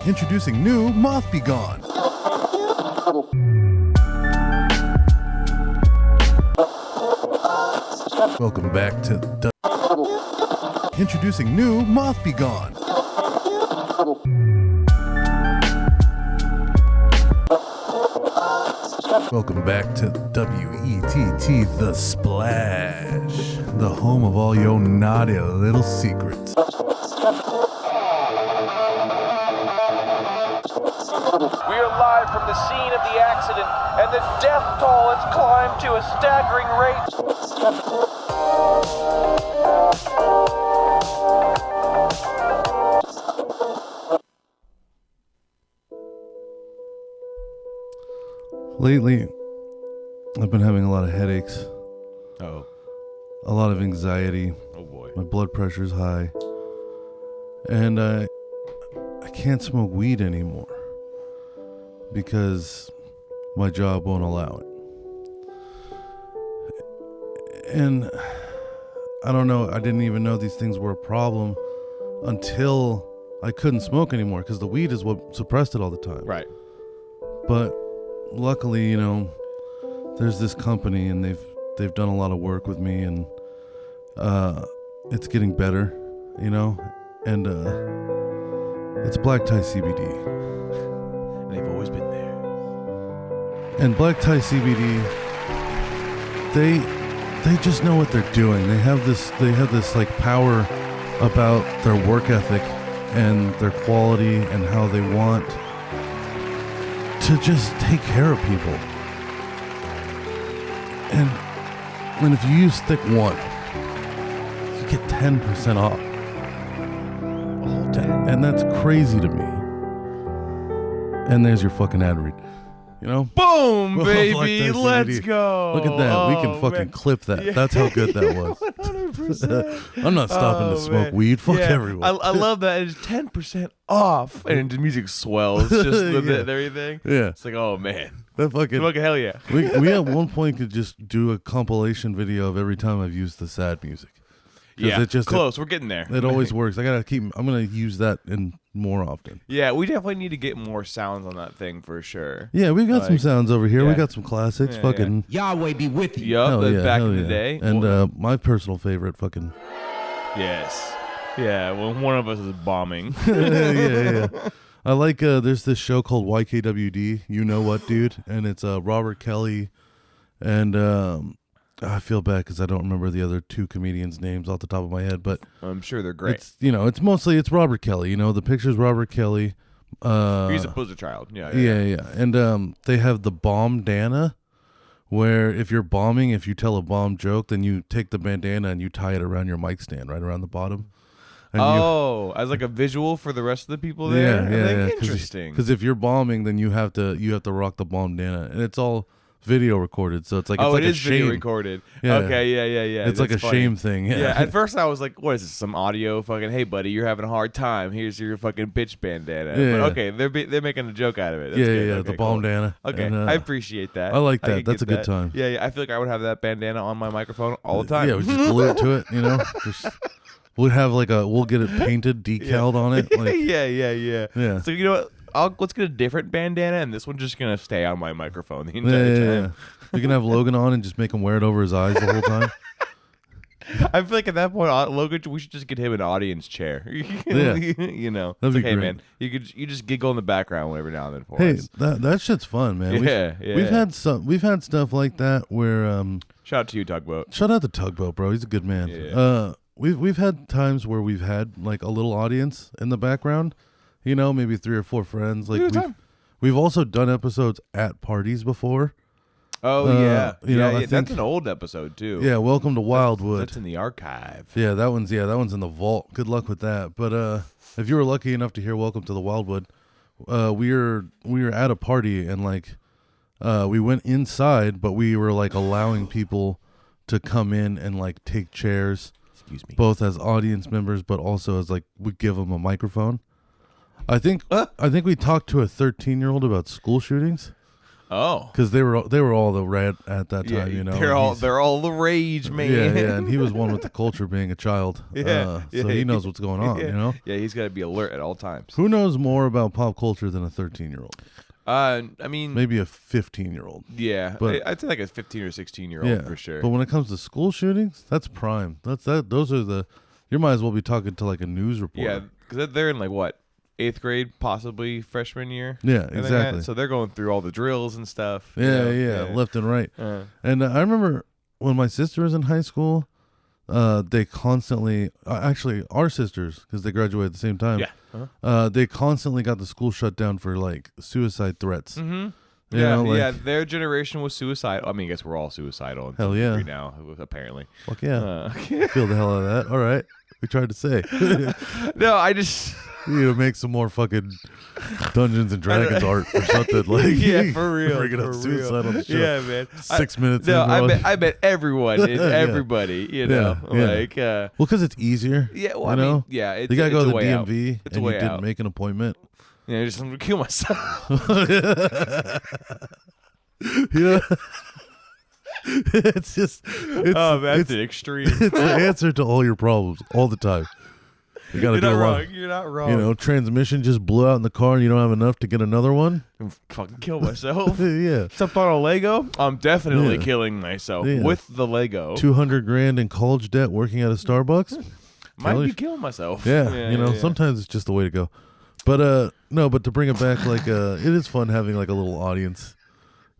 Introducing new Moth Be Gone. Welcome back to Introducing new Moth Be Gone. Welcome back to WETT The Splash, the home of all your naughty little secrets. We are live from the scene of the accident, and the death toll has climbed to a staggering rate. Lately, I've been having a lot of headaches, Oh. a lot of anxiety. Oh boy. My blood pressure's high, and I can't smoke weed anymore because my job won't allow it. And I don't know, I didn't even know these things were a problem until I couldn't smoke anymore because the weed is what suppressed it all the time. Right. But luckily, you know, there's this company and they've done a lot of work with me, and it's getting better, you know, and it's Black Tie CBD. They've always been there. And Black Tie CBD, they just know what they're doing. They have this like power about their work ethic and their quality and how they want to just take care of people. And if you use stick 1, you get 10% off. And that's crazy to me. And there's your fucking ad read. You know? Boom, baby. Like Let's go. Look at that. We can Oh, fucking man. clip that. Yeah. That's how good that was. 100%. I'm not stopping to smoke weed. Fuck everyone. I love that. It's 10% off. And the music swells just with Yeah. it and everything. Yeah. It's like, oh, man. That fucking... Hell yeah. we at one point could just do a compilation video of every time I've used the sad music. Yeah, it just, close. We're getting there. It always works. I'm going to use that in more often. Yeah, we definitely need to get more sounds on that thing for sure. Yeah, we got some sounds over here. yeah. We got some classics. Yeah, fucking... Yahweh be with you. Yup, Hell yeah, back hell in the yeah. day. And my personal favorite fucking... Yes. Yeah, when one of us is bombing. yeah. I like, there's this show called YKWD, You Know What, Dude? And it's Robert Kelly and... I feel bad because I don't remember the other two comedians' names off the top of my head, but I'm sure they're great. it's mostly Robert Kelly. You know, the picture's Robert Kelly. He's a poster child. Yeah. And they have the bomb dana, where if you're bombing, if you tell a bomb joke, then you take the bandana and you tie it around your mic stand, right around the bottom. And as like a visual for the rest of the people there. Yeah. Interesting. Because if you're bombing, then you have to rock the bomb dana, and it's all video recorded, so it's like it a is shame. video recorded. Yeah. Okay, yeah. It's like a funny. shame thing. Yeah. At first I was like, what is this? Some audio? Fucking, hey buddy, you're having a hard time. Here's your fucking bitch bandana. Yeah. But okay, they're making a joke out of it. That's Yeah, good. yeah, Okay, the bomb cool. dana. Okay, And, I appreciate that. I like can that. That's get a good that. time. Yeah, I feel like I would have that bandana on my microphone all the time. Yeah, we just glue it to it, you know. We'll have we'll get it painted, decaled on it. Like, yeah. Yeah. So you know what? Let's get a different bandana, and this one's just gonna stay on my microphone the entire time. We can have Logan on and just make him wear it over his eyes the whole time. I feel like at that point, Logan, we should just get him an audience chair. Yeah. You know, That'd it's be like, hey great. man, you just giggle in the background every now and then for Hey, us. that shit's fun, man. Yeah. We've had stuff like that where Shout out to you, Tugboat. shout out to Tugboat, bro. He's a good man. Yeah. We've had times where we've had like a little audience in the background, you know, maybe 3 or 4 friends. Like we've also done episodes at parties before. Oh I that's think- an old episode too. Yeah, welcome to Wildwood. That's in the archive. Yeah, that one's in the vault. Good luck with that. But if you were lucky enough to hear Welcome to the Wildwood, we were at a party and like we went inside, but we were like allowing people to come in and like take chairs. Excuse me. Both as audience members, but also as like we give them a microphone. I think we talked to a 13-year-old about school shootings. Oh, because they were all the red at that yeah, time. You know, they're all the rage, man. Yeah, and he was one with the culture, being a child. So he knows what's going on. Yeah. You know. Yeah, he's got to be alert at all times. Who knows more about pop culture than a 13-year-old? I mean, Maybe a 15-year-old. yeah, but- I'd say like a 15 or 16-year-old Yeah, for sure. But when it comes to school shootings, that's prime. Those are the. You might as well be talking to like a news reporter. Yeah, because they're in like what 8th grade, possibly freshman year. Yeah, something like exactly. that. So they're going through all the drills and stuff. you Yeah, know? yeah, left and right. Uh, And I remember when my sister was in high school, they constantly, actually our sisters, because they graduated at the same time. yeah. Uh-huh. They constantly got the school shut down for like suicide threats. Mm-hmm. You Yeah, know, like- yeah. Their generation was suicidal. I mean, I guess we're all suicidal. Hell yeah. Right now, apparently. Fuck yeah, Uh, feel the hell out of that. All right, we tried to say. no, I just. You need to make some more fucking Dungeons and Dragons art or something like. Yeah, for real. Bringing up for suicide real. on the show. Yeah, man. 6 minutes. No, in, I we're bet, on- I bet everyone, Yeah. everybody, you know, Yeah, yeah. like, Well, because it's easier. yeah, well, you I know? mean, yeah, it's, You gotta go it's to a the way out. DMV It's a and way you didn't out. make an appointment. Yeah, just I'm gonna kill myself. Yeah. It's just. It's, Oh, that's it's, an extreme. it's the answer to all your problems all the time. You gotta You're do not a lot. wrong. You're not wrong. You know, transmission just blew out in the car and you don't have enough to get another one. Fucking kill myself. Yeah. Stepped on a Lego. I'm definitely Yeah. killing myself Yeah. with the Lego. $200,000 in college debt working at a Starbucks. Might Kelly- be killing myself. Yeah, you know, yeah. sometimes it's just the way to go. But no, but to bring it back, like it is fun having like a little audience.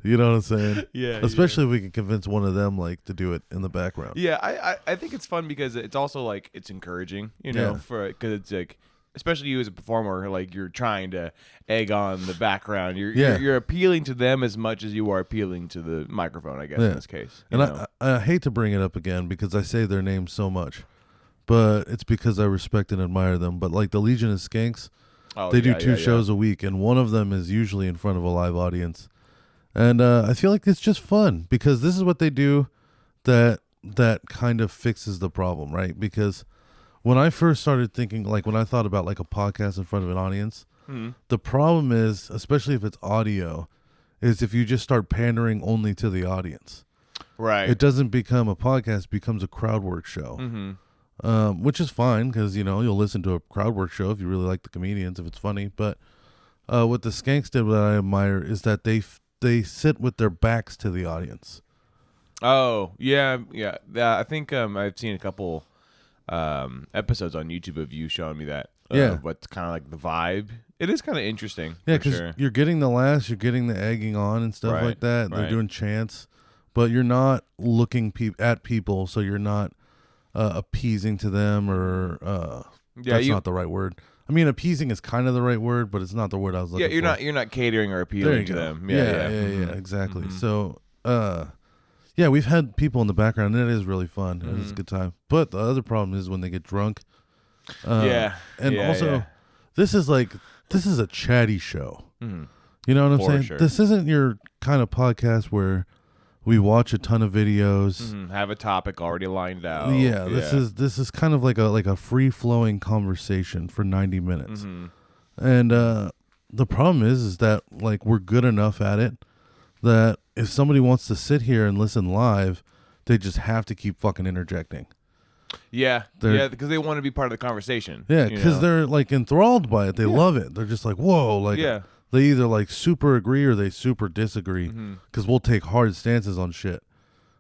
You know what I'm saying? Yeah, Especially if we can convince one of them like to do it in the background. Yeah, I think it's fun because it's also like it's encouraging, you know, Yeah. for because it's like, especially you as a performer, like you're trying to egg on the background. You're appealing to them as much as you are appealing to the microphone, I guess, Yeah. in this case. And you know? I hate to bring it up again because I say their names so much, but it's because I respect and admire them. But like the Legion of Skanks, Oh, they do yeah, 2 yeah, shows a week, and one of them is usually in front of a live audience. And I feel like it's just fun because this is what they do that kind of fixes the problem, right? Because when I first started thinking, like when I thought about like a podcast in front of an audience, Mhm. the problem is, especially if it's audio, is if you just start pandering only to the audience. Right. It doesn't become a podcast, it becomes a crowd work show. Mm-hmm. Which is fine because, you know, you'll listen to a crowd work show if you really like the comedians, if it's funny. But what the Skanks did, what I admire, is that they sit with their backs to the audience. Oh, yeah. I think I've seen a couple episodes on YouTube of you showing me that. Yeah. What's kind of like the vibe. It is kind of interesting. Yeah, for because sure. you're getting the laughs, you're getting the egging on and stuff Right, like that. They're right. doing chants, but you're not looking at people, so you're not appeasing to them or that's not the right word. I mean, appeasing is kind of the right word, but it's not the word I was looking for. You're not catering or There appealing you to go. them. Yeah, Mhm. exactly. Mhm. So, yeah, we've had people in the background, and it is really fun. It's a Mhm. good time. But the other problem is when they get drunk. Yeah. And Yeah, also, yeah. this is a chatty show. Mhm. You know what I'm For saying? sure. This isn't your kind of podcast where we watch a ton of videos. Mhm. Have a topic already lined out. Yeah, this is kind of like a free flowing conversation for 90 minutes. Mhm. And the problem is that like we're good enough at it that if somebody wants to sit here and listen live, they just have to keep fucking interjecting. Yeah, They're- because they want to be part of the conversation. Yeah, you because know? they're like enthralled by it. They Yeah. love it. They're just like, whoa, like Yeah. they either like super agree or they super disagree Mhm. because we'll take hard stances on shit.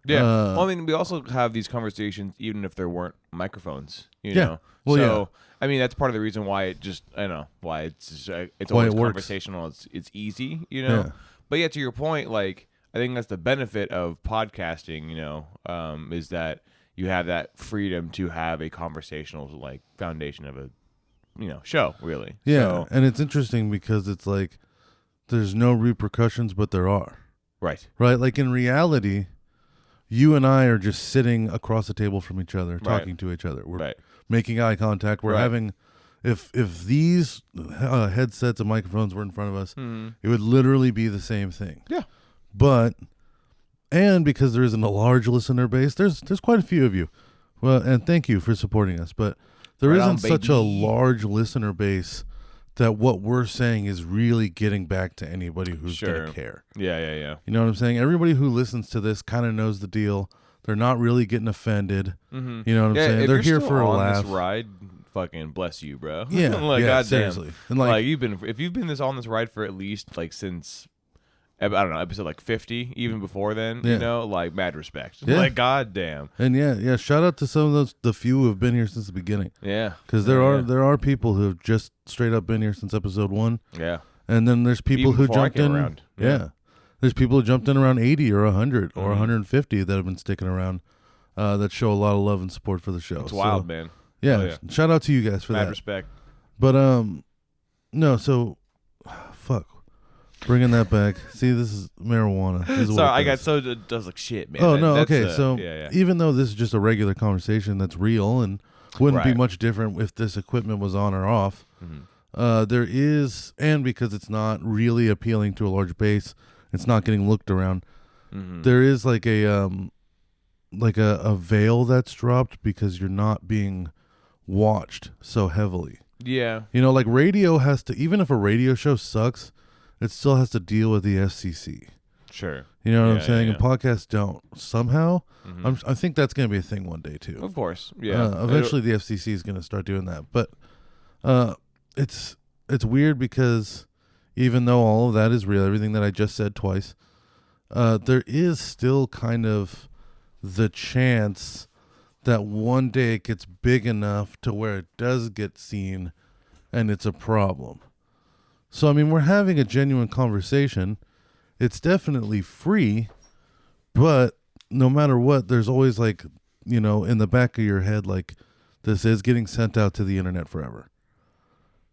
Yeah. Uh, Well, I mean, we also have these conversations even if there weren't microphones. You Yeah. know. Well, so I mean, that's part of the reason why it just why it's just, it's Why always it works. conversational. It's easy. You know. Yeah. But yeah, to your point, like I think that's the benefit of podcasting. You know, is that you have that freedom to have a conversational like foundation of a show. Really. Yeah, So, and it's interesting because it's like there's no repercussions, but there are. right. Right? Like in reality, you and I are just sitting across the table from each other, talking to each other. We're Right. making eye contact. We're Right. having, if these headsets and microphones were in front of us, Mhm. it would literally be the same thing. Yeah. But, and because there isn't a large listener base, there's quite a few of you. Well, and thank you for supporting us. But there Right on, isn't such a baby. large listener base that what we're saying is really getting back to anybody who's going to care. Yeah. You know what I'm saying? Everybody who listens to this kind of knows the deal. They're not really getting offended. Mm-hmm. You know what I'm saying? If They're you're here still for a on laugh. this ride, fucking bless you, bro. Yeah, like, yeah, goddamn. seriously. And like if you've been on this ride for at least like since I don't know, episode like 50, even before then, Yeah. you know, like mad respect. Yeah. Like goddamn. And yeah, shout out to some of the few who have been here since the beginning. Yeah. Because there are people who have just straight up been here since episode 1. Yeah. And then there's people Even who before I jumped came in. around. Yeah. There's people who jumped in around 80 or 100 or 150 that have been sticking around that show a lot of love and support for the show. It's wild, man. Yeah, Oh, yeah. Shout out to you guys for Mad that. respect. But no, so fuck. Bringing that back. See, this is marijuana. This is Sorry, what it I got does. so it does like shit, man. Oh That- no, that's, okay. So yeah. even though this is just a regular conversation that's real and wouldn't be Right. much different if this equipment was on or off, Mhm. there is, and because it's not really appealing to a large base, it's not getting looked around. Mhm. There is like a veil that's dropped because you're not being watched so heavily. Yeah. You know, like radio has to, even if a radio show sucks, it still has to deal with the FCC. Sure. You know what I'm Yeah, saying? yeah, And podcasts don't. Somehow, Mhm. I think that's going to be a thing one day too. Of course. Yeah. Eventually, the FCC is going to start doing that. But it's weird because even though all of that is real, everything that I just said twice, there is still kind of the chance that one day it gets big enough to where it does get seen and it's a problem. So, I mean, we're having a genuine conversation. It's definitely free, but no matter what, there's always like, you know, in the back of your head, like this is getting sent out to the internet forever.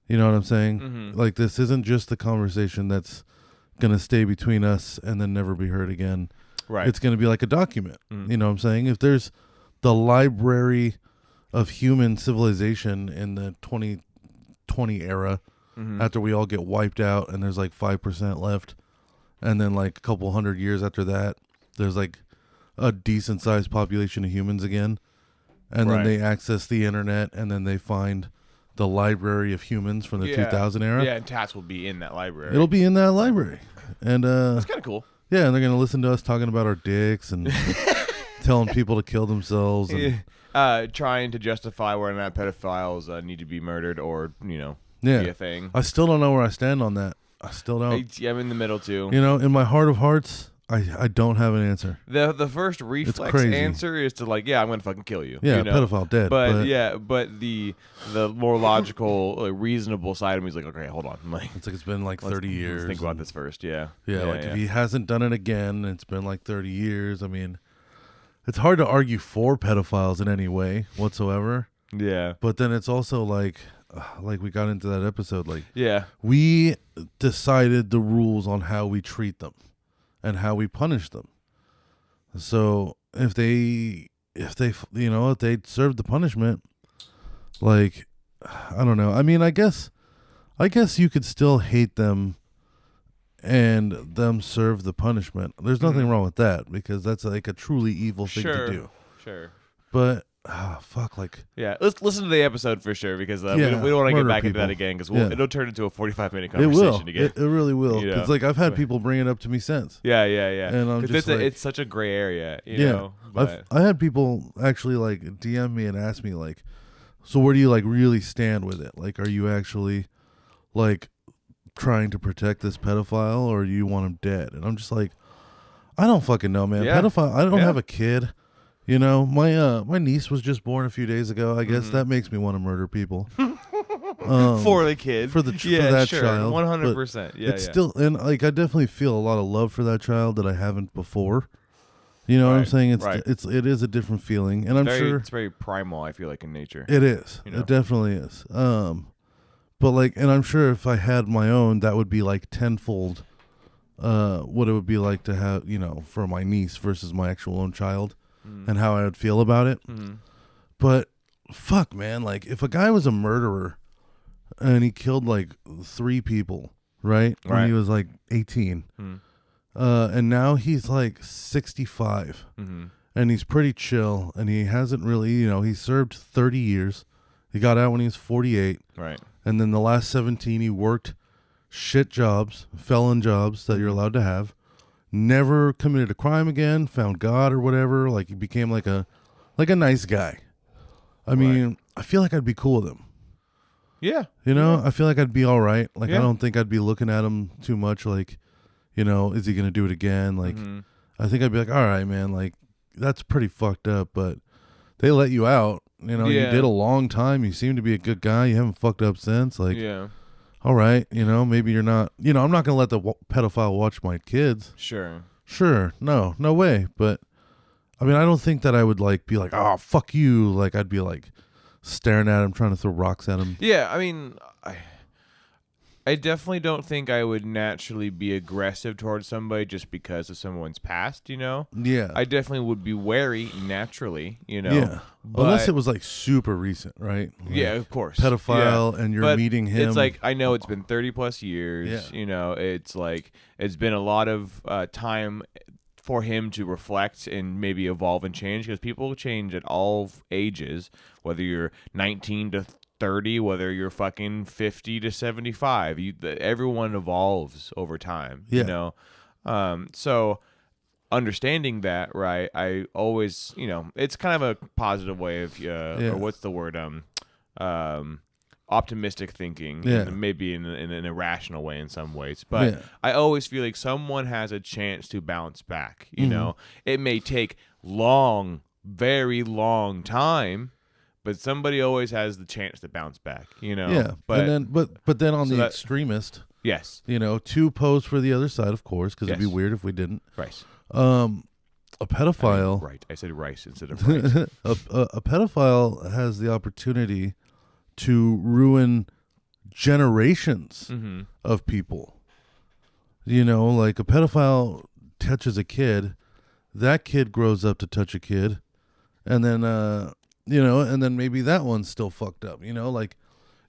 You know what I'm saying? Mhm. Like this isn't just the conversation that's going to stay between us and then never be heard again. Right. It's going to be like a document. Mhm. You know what I'm saying? If there's the library of human civilization in the 2020 era, Mhm. after we all get wiped out and there's like 5% left, and then like a couple hundred years after that, there's like a decent sized population of humans again, and then Right. they access the internet and then they find the library of humans from the 2000 era. Yeah, and Tats will be in that library. It'll be in that library. And That's kind of cool. yeah, and they're gonna listen to us talking about our dicks and telling people to kill themselves. And, Trying to justify whether or not pedophiles need to be murdered or, you know, yeah, be a thing. I still don't know where I stand on that. I still don't. I'm in the middle too. You know, in my heart of hearts, I don't have an answer. The first reflex crazy. answer is to like, yeah, I'm gonna fucking kill you. Yeah, you know? pedophile dead. But the more logical, like, reasonable side of me is like, okay, hold on, like it's been like 30 years. Let's think about and- this first. Yeah, Yeah, like if he hasn't done it again, it's been like 30 years. I mean, it's hard to argue for pedophiles in any way whatsoever. yeah, But then it's also like we got into that episode, like yeah, we decided the rules on how we treat them and how we punish them. So if they served the punishment, like, I don't know. I mean, I guess you could still hate them and them serve the punishment. There's nothing wrong with that because that's like a truly evil thing to do. Sure. But fuck, like, Yeah, let's listen to the episode for sure because we Yeah, don't want to get murder back into people. that again because Yeah. it'll turn into a 45-minute it will. conversation again. It really will. You know? Because like I've had people bring it up to me since. Yeah. And I'm 'Cause just it's such a gray area, you Yeah. know. But I had people actually like DM me and ask me like, so where do you like really stand with it? Like, are you actually like trying to protect this pedophile or do you want him dead? And I'm just like, I don't fucking know, man. Yeah. Pedophile. I don't Yeah. have a kid. You know, my niece was just born a few days ago. I guess that makes me want to murder people. for the kid, for that child, 100%. Yeah, it's still, and like I definitely feel a lot of love for that child that I haven't before. You know what I'm Right, saying? right. It is a different feeling, and I'm sure it's very primal. I feel like in nature. it is. You know? It definitely is. But like, and I'm sure if I had my own, that would be like tenfold. What it would be like to have, you know, for my niece versus my actual own child, and how I would feel about it. Mhm. But fuck, man, like if a guy was a murderer and he killed like 3 people, right? When Right. he was like 18. Mhm. And now he's like 65 Mhm. and he's pretty chill and he hasn't really, you know, he served 30 years He got out when he was 48. Right. And then the last 17, he worked shit jobs, felon jobs that you're allowed to have. Never committed a crime again, found God or whatever. Like, he became like a nice guy. I mean, I feel like I'd be cool with him. Yeah. You know, I feel like I'd be all right. Like, Yeah. I don't think I'd be looking at him too much like, you know, is he going to do it again? Like, I think I'd be like, all right, man, like, that's pretty fucked up, but they let you out. You know, you did a long time. You seem to be a good guy. You haven't fucked up since. Like, all right, you know, maybe you're not, you know, I'm not going to let the pedophile watch my kids. Sure. No way. But, I mean, I don't think that I would, like, be like, oh, fuck you. Like, I'd be, like, staring at him, trying to throw rocks at him. Yeah, I mean, I definitely don't think I would naturally be aggressive towards somebody just because of someone's past, you know? Yeah. I definitely would be wary naturally, you know? Yeah. But, unless it was, like, super recent, right? Like, yeah, of course. Pedophile, and you're meeting him. It's like, I know it's been 30 plus years, you know, it's like, it's been a lot of time for him to reflect and maybe evolve and change, because people change at all ages, whether you're 19 to 30, whether you're fucking 50 to 75. Everyone evolves over time, you know? So understanding that, right, I always, you know, it's kind of a positive way of, or what's the word, optimistic thinking, maybe in an irrational way in some ways, but I always feel like someone has a chance to bounce back, you know? It may take very long time, but somebody always has the chance to bounce back, you know? Yeah, but then on the extremist, you know, two posts for the other side, of course, because it'd be weird if we didn't. Right. A pedophile. Right. I said rice instead of rice. A pedophile has the opportunity to ruin generations of people. You know, like, a pedophile touches a kid, that kid grows up to touch a kid, and then you know, and then maybe that one's still fucked up. You know, like,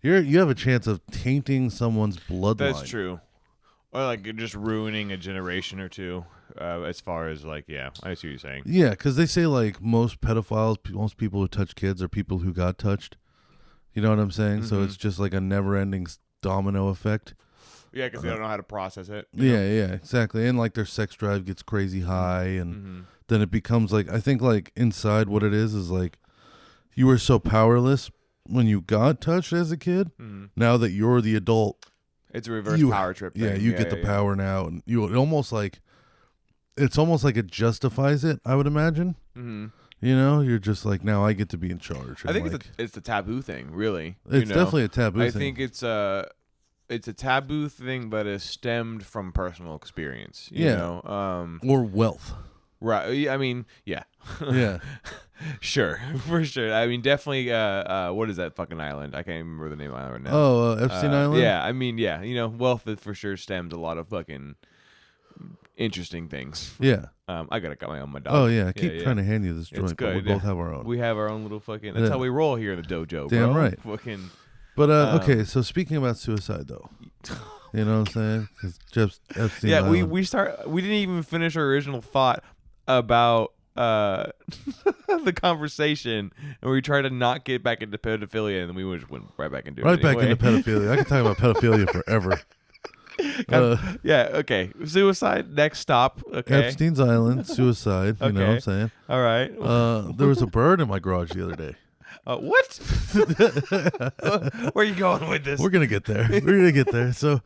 you have a chance of tainting someone's bloodline. That's true. Or like just ruining a generation or two, as far as like, I see what you're saying. Yeah, because they say, like, most pedophiles, most people who touch kids are people who got touched. You know what I'm saying? So it's just like a never-ending domino effect. Yeah, because they don't know how to process it. Yeah, exactly. And, like, their sex drive gets crazy high, and then it becomes, like, I think, like, inside what it is like, you were so powerless when you got touched as a kid. Now that you're the adult, it's a reverse power trip thing. Yeah, you get the power now, and it's almost like it justifies it, I would imagine. You know, you're just like, now I get to be in charge. I think it's the taboo thing, really. It's definitely a taboo thing. I think it's a taboo thing, but it's stemmed from personal experience. You know? Or wealth. Right. I mean, yeah. Sure. For sure. I mean, definitely, what is that fucking island? I can't even remember the name of the island now. Oh, Epstein Island? Yeah, I mean, you know, wealth for sure stems a lot of fucking interesting things. Yeah. I got my own, my dog. Oh, yeah. I keep trying to hand you this joint, it's good. but we both have our own. We have our own little fucking, that's how we roll here in the dojo, Damn bro. right. Fucking. But, okay, so speaking about suicide, though. You know what I'm saying? 'Cause just Epstein Island. we didn't even finish our original thought about the conversation, and we tried to not get back into pedophilia, and then we just went right back into it. Back into pedophilia. I can talk about pedophilia forever. Okay. Suicide, next stop. Okay. Epstein's Island, suicide. You know what I'm saying? All right. There was a bird in my garage the other day. What? Where are you going with this? We're gonna get there. So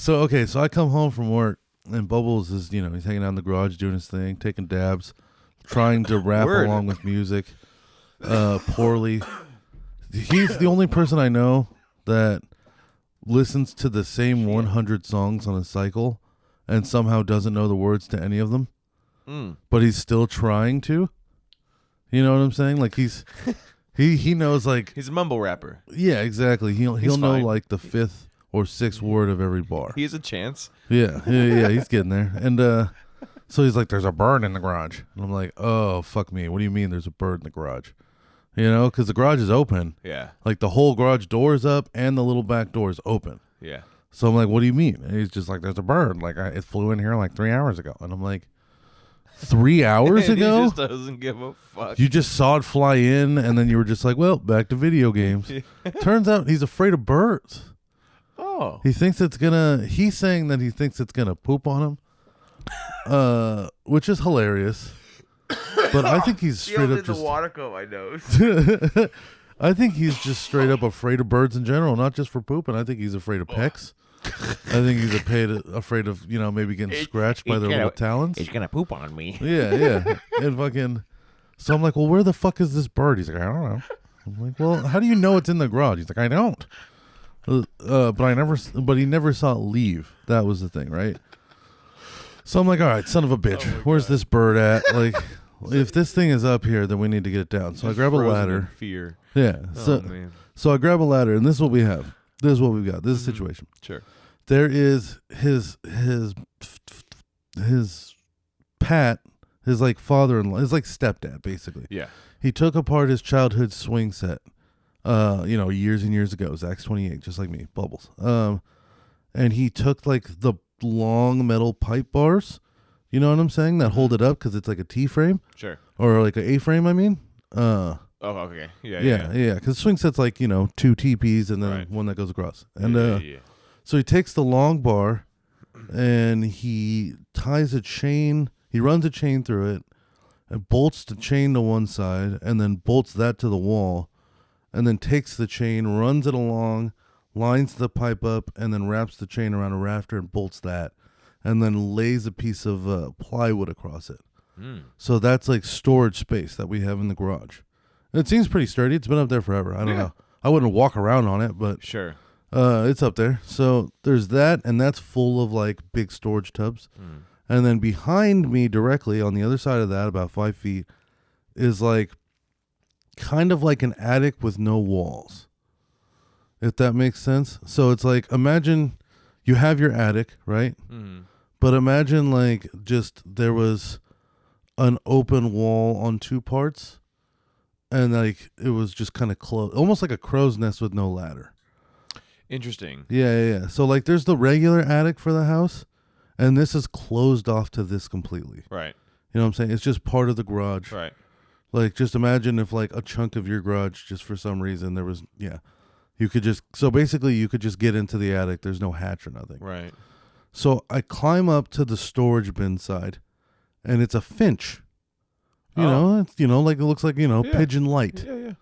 okay. So I come home from work, and Bubbles is, you know, he's hanging out in the garage doing his thing, taking dabs, trying to rap along with music, poorly. He's the only person I know that listens to the same 100 songs on a cycle and somehow doesn't know the words to any of them, but he's still trying to. You know what I'm saying? Like, he knows, like, he's a mumble rapper. Yeah, exactly. He'll know like the 5th or 6th word of every bar. He has a chance. Yeah, he's getting there. And so he's like, there's a bird in the garage. And I'm like, oh, fuck me. What do you mean there's a bird in the garage? You know, because the garage is open. Yeah. Like, the whole garage door is up and the little back door is open. Yeah. So I'm like, what do you mean? And he's just like, there's a bird. Like, it flew in here like 3 hours ago. And I'm like, 3 hours He ago? just doesn't give a fuck. You just saw it fly in, and then you were just like, well, back to video games. Turns out he's afraid of birds. Oh. He's saying that he thinks it's going to poop on him, which is hilarious. But I think he's straight up just... water go my nose. I think he's just straight up afraid of birds in general, not just for pooping. I think he's afraid of pecks. I think he's afraid of, maybe getting scratched by their little talons. He's going to poop on me. Yeah. And fucking... So I'm like, well, where the fuck is this bird? He's like, I don't know. I'm like, well, how do you know it's in the garage? He's like, I don't. But he never saw it leave. That was the thing, right? So I'm like, all right, son of a bitch, where's this bird at? Like, if this thing is up here, then we need to get it down. So I grab a ladder. Fear. Yeah. Man. So I grab a ladder, and this is what we have. This is what we've got. This is the situation. Sure. There is his Pat, his like father-in-law, his like stepdad, basically. Yeah. He took apart his childhood swing set, years and years ago. Zach's 28, just like me, Bubbles. And he took like the long metal pipe bars, you know what I'm saying, that hold it up because it's like a T-frame. Sure. Or like an A-frame, I mean. Oh, okay. Yeah. Because swing set's like, 2 TPs and then one that goes across. And so he takes the long bar and he ties a chain. He runs a chain through it and bolts the chain to one side and then bolts that to the wall and then takes the chain, runs it along, lines the pipe up, and then wraps the chain around a rafter and bolts that and then lays a piece of plywood across it. So that's like storage space that we have in the garage. It seems pretty sturdy. It's been up there forever. I don't know. I wouldn't walk around on it, but sure. It's up there. So there's that, and that's full of like big storage tubs. And then behind me directly on the other side of that, about 5 feet, is like kind of like an attic with no walls. If that makes sense. So it's like, imagine you have your attic, right? But imagine like just there was an open wall on 2 parts. And like it was just kind of closed, almost like a crow's nest with no ladder. Interesting. Yeah. So like there's the regular attic for the house, and this is closed off to this completely. Right. You know what I'm saying? It's just part of the garage. Right. Like just imagine if like a chunk of your garage, just for some reason there was, you could just, so basically you could just get into the attic. There's no hatch or nothing. Right. So I climb up to the storage bin side, and it's a Finch. It's, like it looks like, Pigeon Light. Yeah.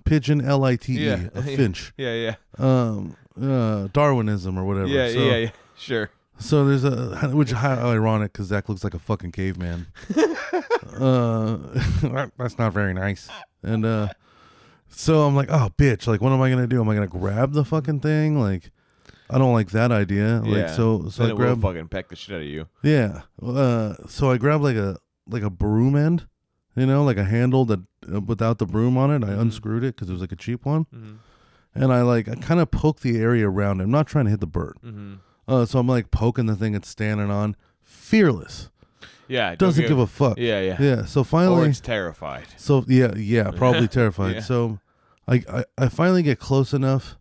Pigeon Lite, Yeah. a Finch. Yeah. Darwinism or whatever. Yeah. Sure. So there's which is ironic because Zach looks like a fucking caveman. That's not very nice. And so I'm like, oh, bitch, like, what am I going to do? Am I going to grab the fucking thing? Like, I don't like that idea. Like, so then I grab, fucking peck the shit out of you. Yeah. So I grab like a broom end. Like a handle that without the broom on it. I unscrewed it because it was like a cheap one. And I kind of poke the area around it. I'm not trying to hit the bird. So I'm like poking the thing it's standing on. Fearless. Yeah. Doesn't give a fuck. Yeah. So finally. Or it's terrified. So yeah, probably terrified. Yeah. So I finally get close enough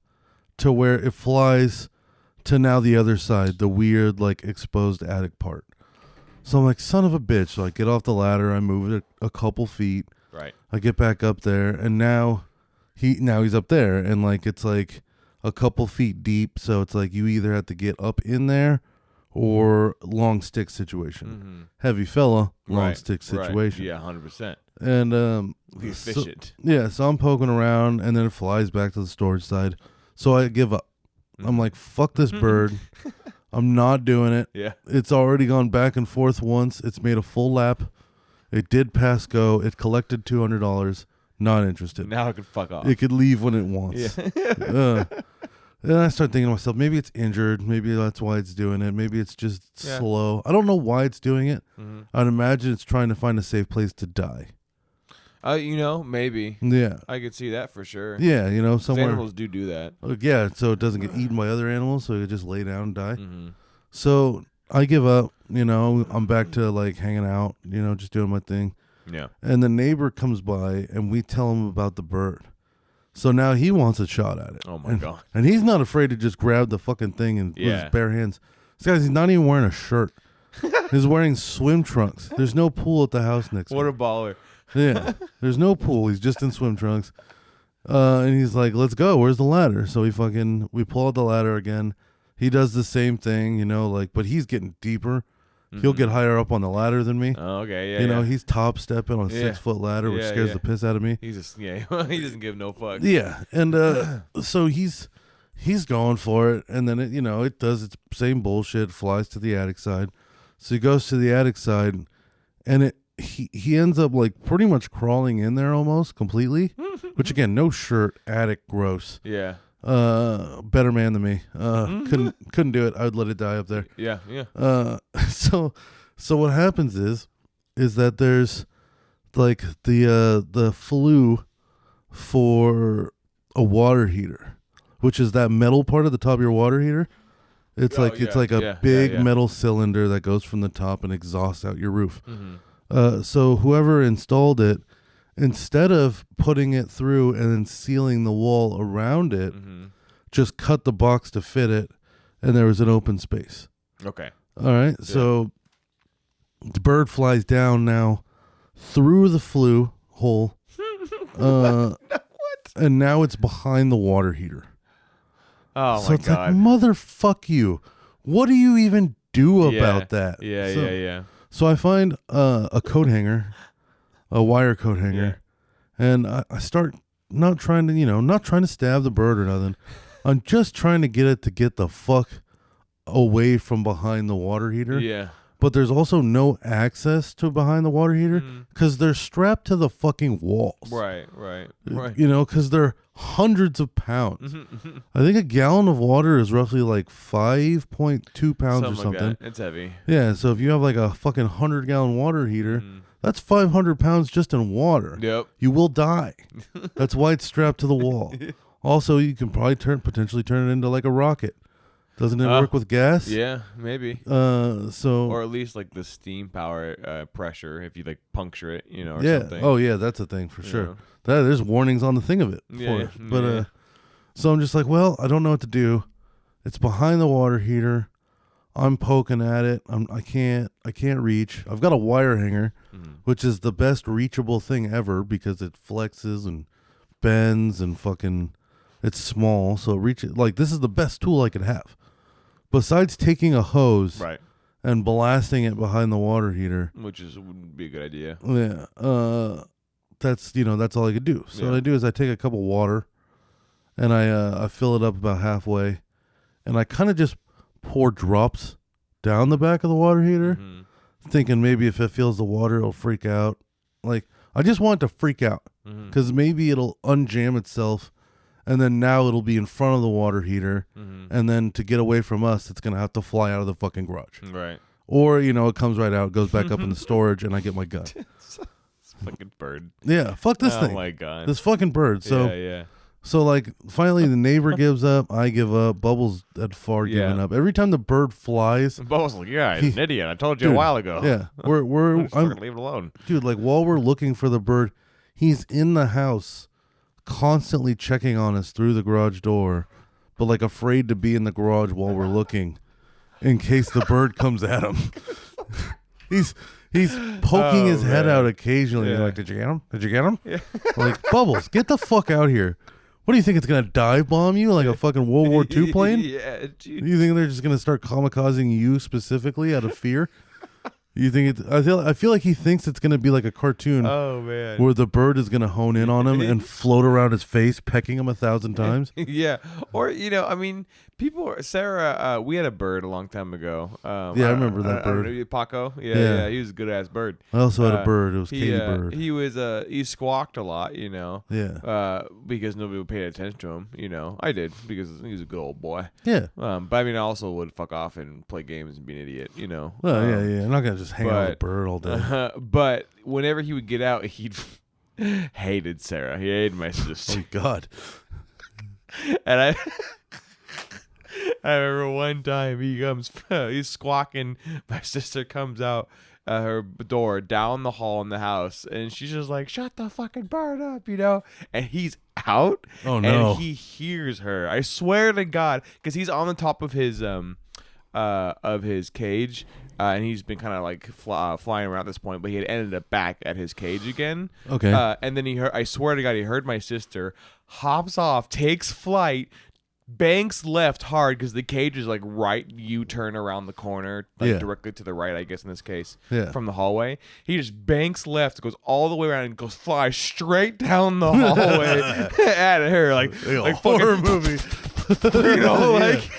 to where it flies to now the other side, the weird like exposed attic part. So I'm like, son of a bitch. So I get off the ladder. I move it a couple feet. Right. I get back up there, and now he's up there, and like it's like a couple feet deep. So it's like you either have to get up in there, or long stick situation. Heavy fella, long stick situation. Right. Yeah, 100%. And efficient. So I'm poking around, and then it flies back to the storage side. So I give up. I'm like, fuck this bird. I'm not doing it. Yeah. It's already gone back and forth once. It's made a full lap. It did pass go. It collected $200. Not interested. Now it could fuck off. It could leave when it wants. Yeah. Then I start thinking to myself, maybe it's injured. Maybe that's why it's doing it. Maybe it's just slow. I don't know why it's doing it. I'd imagine it's trying to find a safe place to die. Maybe. Yeah. I could see that for sure. Yeah, somewhere. Animals do that. Yeah, so it doesn't get eaten by other animals, so it just lay down and die. So I give up, I'm back to like hanging out, just doing my thing. Yeah. And the neighbor comes by and we tell him about the bird. So now he wants a shot at it. Oh my God. And he's not afraid to just grab the fucking thing and with his bare hands. This guy's, he's not even wearing a shirt. He's wearing swim trunks. There's no pool at the house next What door. a baller. Yeah, there's no pool. He's just in swim trunks. And he's like, let's go. Where's the ladder? So we pull out the ladder again. He does the same thing, you know, like, but he's getting deeper. He'll get higher up on the ladder than me. Oh, okay, yeah. You know, he's top stepping on a 6-foot ladder, which scares the piss out of me. He's just, he doesn't give no fuck. Yeah, and so he's going for it, and then it does its same bullshit, flies to the attic side. So he goes to the attic side, and he ends up like pretty much crawling in there almost completely, which again, no shirt, attic, gross. Yeah. Better man than me. Couldn't do it. I would let it die up there. Yeah. So what happens is that there's like the flue for a water heater, which is that metal part of the top of your water heater. It's like a big metal cylinder that goes from the top and exhausts out your roof. So whoever installed it, instead of putting it through and then sealing the wall around it, just cut the box to fit it, and there was an open space. Okay. All right. Yeah. So the bird flies down now through the flue hole. What? And now it's behind the water heater. Oh, so my it's God. like, motherfuck you. What do you even do about that? Yeah. So I find a coat hanger, a wire coat hanger, and I start not trying to stab the bird or nothing. I'm just trying to get it to get the fuck away from behind the water heater. Yeah. But there's also no access to behind the water heater because they're strapped to the fucking walls. Right. You know, because they're hundreds of pounds. I think a gallon of water is roughly like 5.2 pounds or something. Like that. It's heavy. Yeah, so if you have like a fucking 100-gallon water heater, that's 500 pounds just in water. Yep. You will die. That's why it's strapped to the wall. Also, you can probably potentially turn it into like a rocket. Doesn't it work with gas? Yeah, maybe. Or at least like the steam power pressure if you like puncture it, or yeah. something. Oh yeah, that's a thing for sure. There's warnings on the thing of it for it. But so I'm just like, well, I don't know what to do. It's behind the water heater. I'm poking at it. I can't reach. I've got a wire hanger, which is the best reachable thing ever because it flexes and bends and fucking it's small, so this is the best tool I could have. Besides taking a hose and blasting it behind the water heater, which wouldn't be a good idea. Yeah, that's all I could do. So what I do is I take a cup of water, and I fill it up about halfway, and I kind of just pour drops down the back of the water heater, thinking maybe if it feels the water, it'll freak out. Like I just want it to freak out because maybe it'll unjam itself. And then now it'll be in front of the water heater. And then to get away from us, it's going to have to fly out of the fucking garage. Right. Or, it comes right out, goes back up in the storage, and I get my gun. This fucking bird. Yeah, fuck this thing. Oh, my God. This fucking bird. So, yeah. So, like, finally the neighbor gives up. I give up. Bubbles had far given up. Every time the bird flies. Bubbles like, he's an idiot. I told you a while ago. Yeah. I'm fucking leave it alone. Dude, like, while we're looking for the bird, he's in the house constantly checking on us through the garage door, but like afraid to be in the garage while we're looking in case the bird comes at him. He's poking his head out occasionally. Like, did you get him? Did you get him? Yeah. Like, Bubbles, get the fuck out here. What do you think, it's gonna dive bomb you like a fucking World War II plane? Yeah, dude. You think they're just gonna start kamikazing you specifically out of fear? You think I feel like he thinks it's gonna be like a cartoon. Oh man, where the bird is gonna hone in on him and float around his face, pecking him 1,000 times. Yeah, or Sarah. We had a bird a long time ago. I remember that bird. Paco. Yeah, he was a good ass bird. I also had a bird. It was Katie Bird. He squawked a lot. Yeah. Because nobody paid attention to him. I did because he was a good old boy. Yeah. But I also would fuck off and play games and be an idiot. Well, yeah. I'm not gonna just hang out with a bird all day. But whenever he would get out, he'd hated Sarah. He hated my sister. Oh God. And I remember one time he's squawking. My sister comes out her door down the hall in the house, and she's just like, "Shut the fucking bird up," And he's out. Oh no. And he hears her. I swear to God, because he's on the top of his of his cage. And he's been kind of like flying around at this point, but he had ended up back at his cage again. Okay. And then I swear to God, he heard my sister, hops off, takes flight, banks left hard because the cage is like right U-turn around the corner, like directly to the right, I guess in this case, from the hallway. He just banks left, goes all the way around, and goes fly straight down the hallway at her, like horror movie. Like.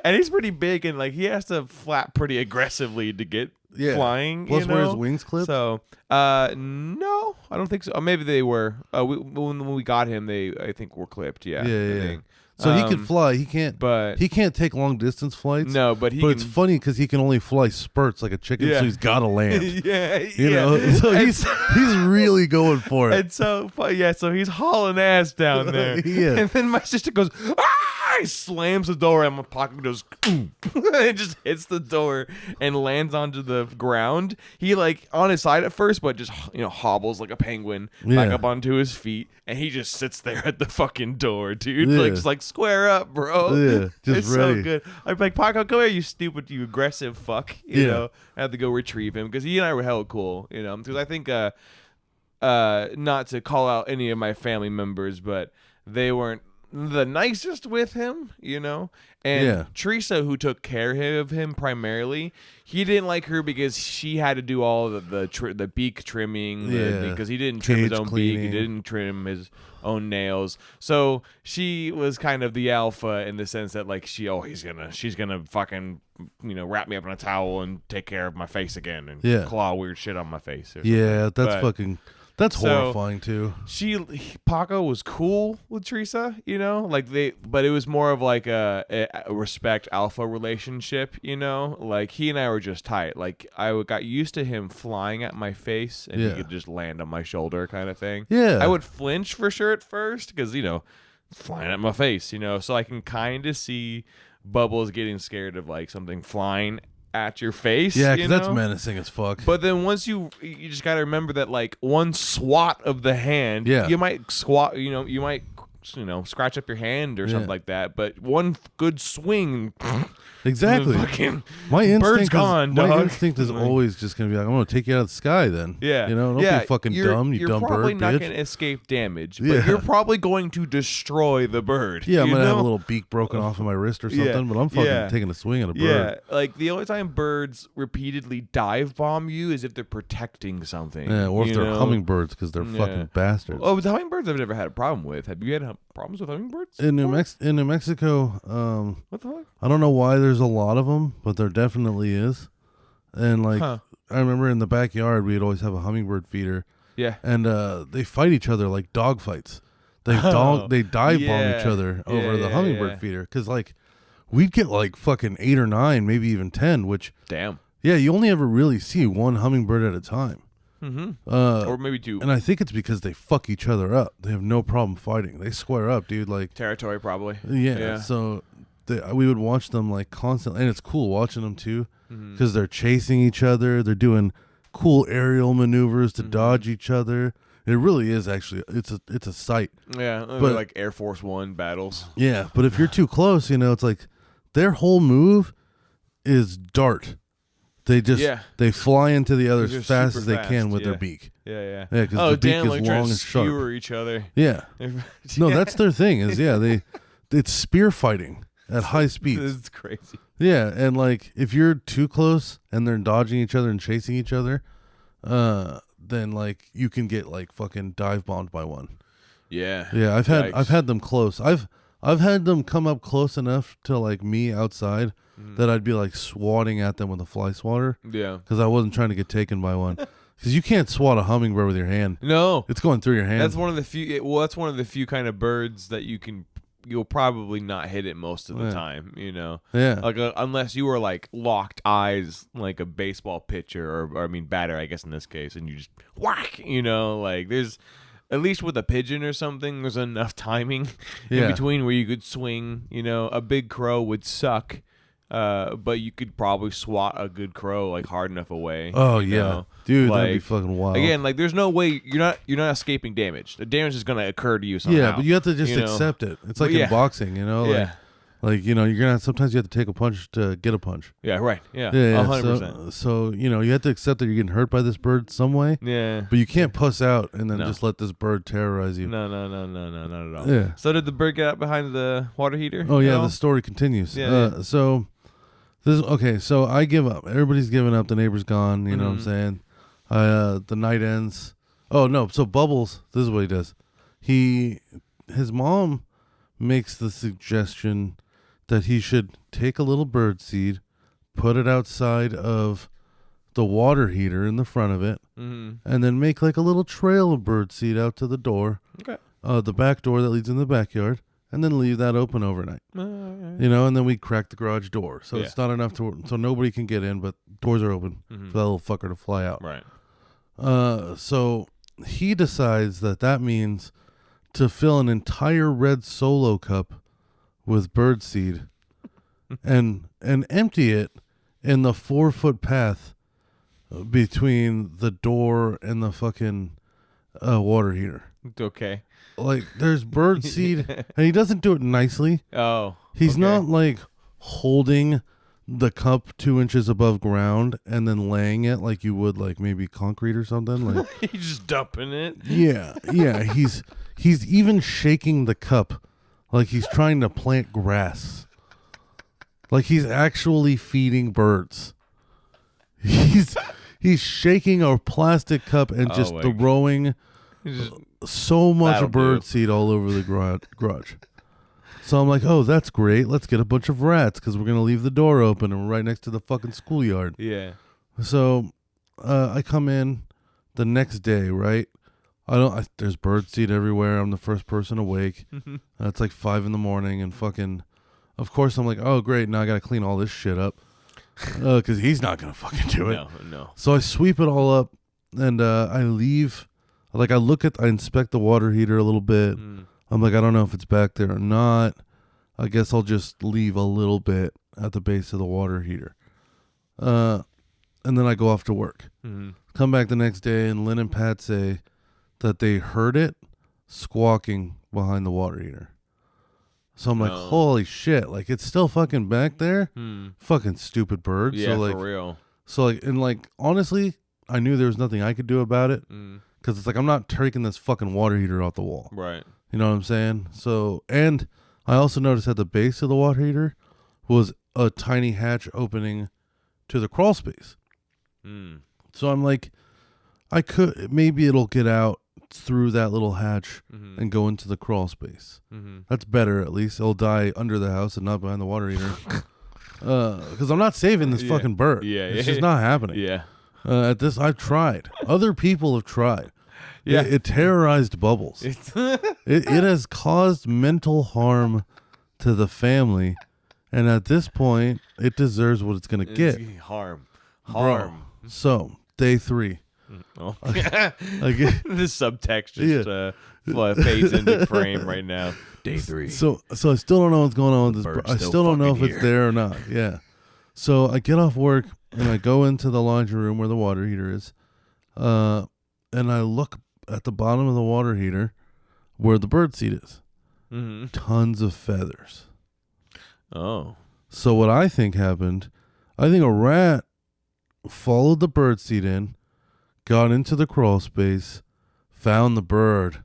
And he's pretty big, and like he has to flap pretty aggressively to get flying. Plus, were his wings clipped? So, no, I don't think so. Maybe they were. When we got him, I think were clipped. Yeah. So he can fly. He can't. But he can't take long distance flights. No, but it's funny because he can only fly spurts like a chicken, so he's got to land. You know. So he's really going for it. And so so he's hauling ass down there. And then my sister goes, ah! He slams the door, and my pocket goes, it just hits the door and lands onto the ground. He like on his side at first, but just hobbles like a penguin back up onto his feet, and he just sits there at the fucking door, dude. Like just like square up, bro. Yeah, just it's ready. so good. I'm like, Paco, come here, you stupid, you aggressive fuck. You know, I had to go retrieve him because he and I were hella cool. Because I think not to call out any of my family members, but they weren't the nicest with him, and Teresa, who took care of him primarily, he didn't like her because she had to do all the beak trimming, because he didn't trim his own beak, he didn't trim his own nails, so she was kind of the alpha in the sense that like she's gonna fucking wrap me up in a towel and take care of my face again and claw weird shit on my face. That's horrifying too. Paco was cool with Teresa, but it was more of like a respect alpha relationship, like he and I were just tight. Like I got used to him flying at my face and he could just land on my shoulder kind of thing. Yeah. I would flinch for sure at first because, flying at my face, so I can kind of see Bubbles getting scared of like something flying at your face. Yeah, because that's menacing as fuck. But then once you just got to remember that like one swat of the hand, you might squat, you might scratch up your hand or something like that. But one good swing, exactly. My instinct is always just gonna be like, I'm gonna take you out of the sky. Then don't be fucking dumb, you dumb bird. You're probably not bitch. gonna escape damage, but you're probably going to destroy the bird. Yeah, I'm gonna have a little beak broken off of my wrist or something, but I'm fucking taking a swing at a bird. Yeah, like the only time birds repeatedly dive bomb you is if they're protecting something. Yeah, or if they're hummingbirds because they're fucking bastards. Oh, with hummingbirds, I've never had a problem with. Have you had problems with hummingbirds? In New Mexico, what the fuck? I don't know why there's a lot of them, but there definitely is. And like, I remember in the backyard, we'd always have a hummingbird feeder. Yeah. And they fight each other like dog fights. They dive bomb each other over the hummingbird feeder. Because like, we'd get like fucking 8 or 9, maybe even 10, which... Damn. Yeah, you only ever really see one hummingbird at a time. Mm-hmm. Or maybe 2. And I think it's because they fuck each other up. They have no problem fighting. They square up, dude. Like territory, probably. Yeah. So we would watch them like constantly, and it's cool watching them too, because they're chasing each other. They're doing cool aerial maneuvers to dodge each other. It really is actually. It's a sight. Yeah, but like Air Force One battles. Yeah, but if you're too close, it's like their whole move is dart. They just they fly into the others as fast as they can with their beak. Yeah. Yeah, because the beak is long and sharp. Skewer each other. Yeah. No, that's their thing. It's spear fighting at high speeds. It's crazy. Yeah, and like if you're too close and they're dodging each other and chasing each other, then like you can get like fucking dive bombed by one. Yeah. Yeah, I've had them close. I've had them come up close enough to like me outside. That I'd be like swatting at them with a fly swatter. Yeah. Because I wasn't trying to get taken by one. Because you can't swat a hummingbird with your hand. No. It's going through your hand. That's one of the few. That's one of the few kind of birds that you'll probably not hit it most of the time. Yeah. Like unless you were like locked eyes like a baseball pitcher or batter, I guess in this case, and you just whack. Like there's. At least with a pigeon or something, there's enough timing in between where you could swing. A big crow would suck. But you could probably swat a good crow like hard enough away. Oh yeah, dude, like, that'd be fucking wild. Again, like there's no way you're not escaping damage. The damage is gonna occur to you somehow. Yeah, but you have to just accept it. It's like in boxing, Like, sometimes you have to take a punch to get a punch. Yeah, right. Yeah, Yeah, 100%. So, you have to accept that you're getting hurt by this bird some way. Yeah. But you can't puss out and then just let this bird terrorize you. No, not at all. Yeah. So did the bird get out behind the water heater? Oh, yeah, the story continues. Yeah, So, so I give up. Everybody's giving up. The neighbor's gone. You know what I'm saying? The night ends. Oh, no. So Bubbles, this is what he does. His mom makes the suggestion that he should take a little bird seed, put it outside of the water heater in the front of it, and then make like a little trail of bird seed out to the door, the back door that leads in the backyard, and then leave that open overnight. And then we crack the garage door, so it's not enough so nobody can get in, but doors are open for that little fucker to fly out. Right. So he decides that means to fill an entire red Solo cup with bird seed and empty it in the 4-foot path between the door and the fucking water heater. Okay. Like, there's bird seed, and he doesn't do it nicely. Oh. He's not like holding the cup 2 inches above ground and then laying it like you would like maybe concrete or something. Like he's just dumping it. Yeah. He's even shaking the cup like he's trying to plant grass. Like he's actually feeding birds. He's shaking a plastic cup and just throwing so much bird seed all over the garage. So I'm like, oh, that's great. Let's get a bunch of rats because we're going to leave the door open and we're right next to the fucking schoolyard. Yeah. So I come in the next day, right? There's bird seed everywhere. I'm the first person awake. It's like 5 a.m. and fucking, of course I'm like, oh great, now I gotta clean all this shit up, because he's not gonna fucking do it. No. So I sweep it all up, and I leave. Like I inspect the water heater a little bit. I'm like, I don't know if it's back there or not. I guess I'll just leave a little bit at the base of the water heater, and then I go off to work. Come back the next day, and Lynn and Pat say that they heard it squawking behind the water heater. So I'm like, holy shit, like it's still fucking back there? Fucking stupid bird. Yeah, so like, for real. So like, and like, honestly, I knew there was nothing I could do about it. Because it's like, I'm not taking this fucking water heater off the wall. Right. You know what I'm saying? So, and I also noticed at the base of the water heater was a tiny hatch opening to the crawl space. So I'm like, maybe it'll get out through that little hatch and go into the crawl space. That's better, at least. It'll die under the house and not behind the water heater. Because I'm not saving this fucking bird. It's just not happening. Yeah. At this, I've tried. Other people have tried. Yeah. It terrorized Bubbles. It has caused mental harm to the family. And at this point, it deserves what it's going to get. Harm. Bro. So, day 3. Oh. The subtext just fades into frame right now. Day 3. So I still don't know what's going on with this. I still don't know if it's there or not. Yeah. So I get off work and I go into the laundry room where the water heater is, and I look at the bottom of the water heater where the bird seed is. Tons of feathers. Oh. So what I think happened, I think a rat followed the bird seed in, got into the crawl space, found the bird,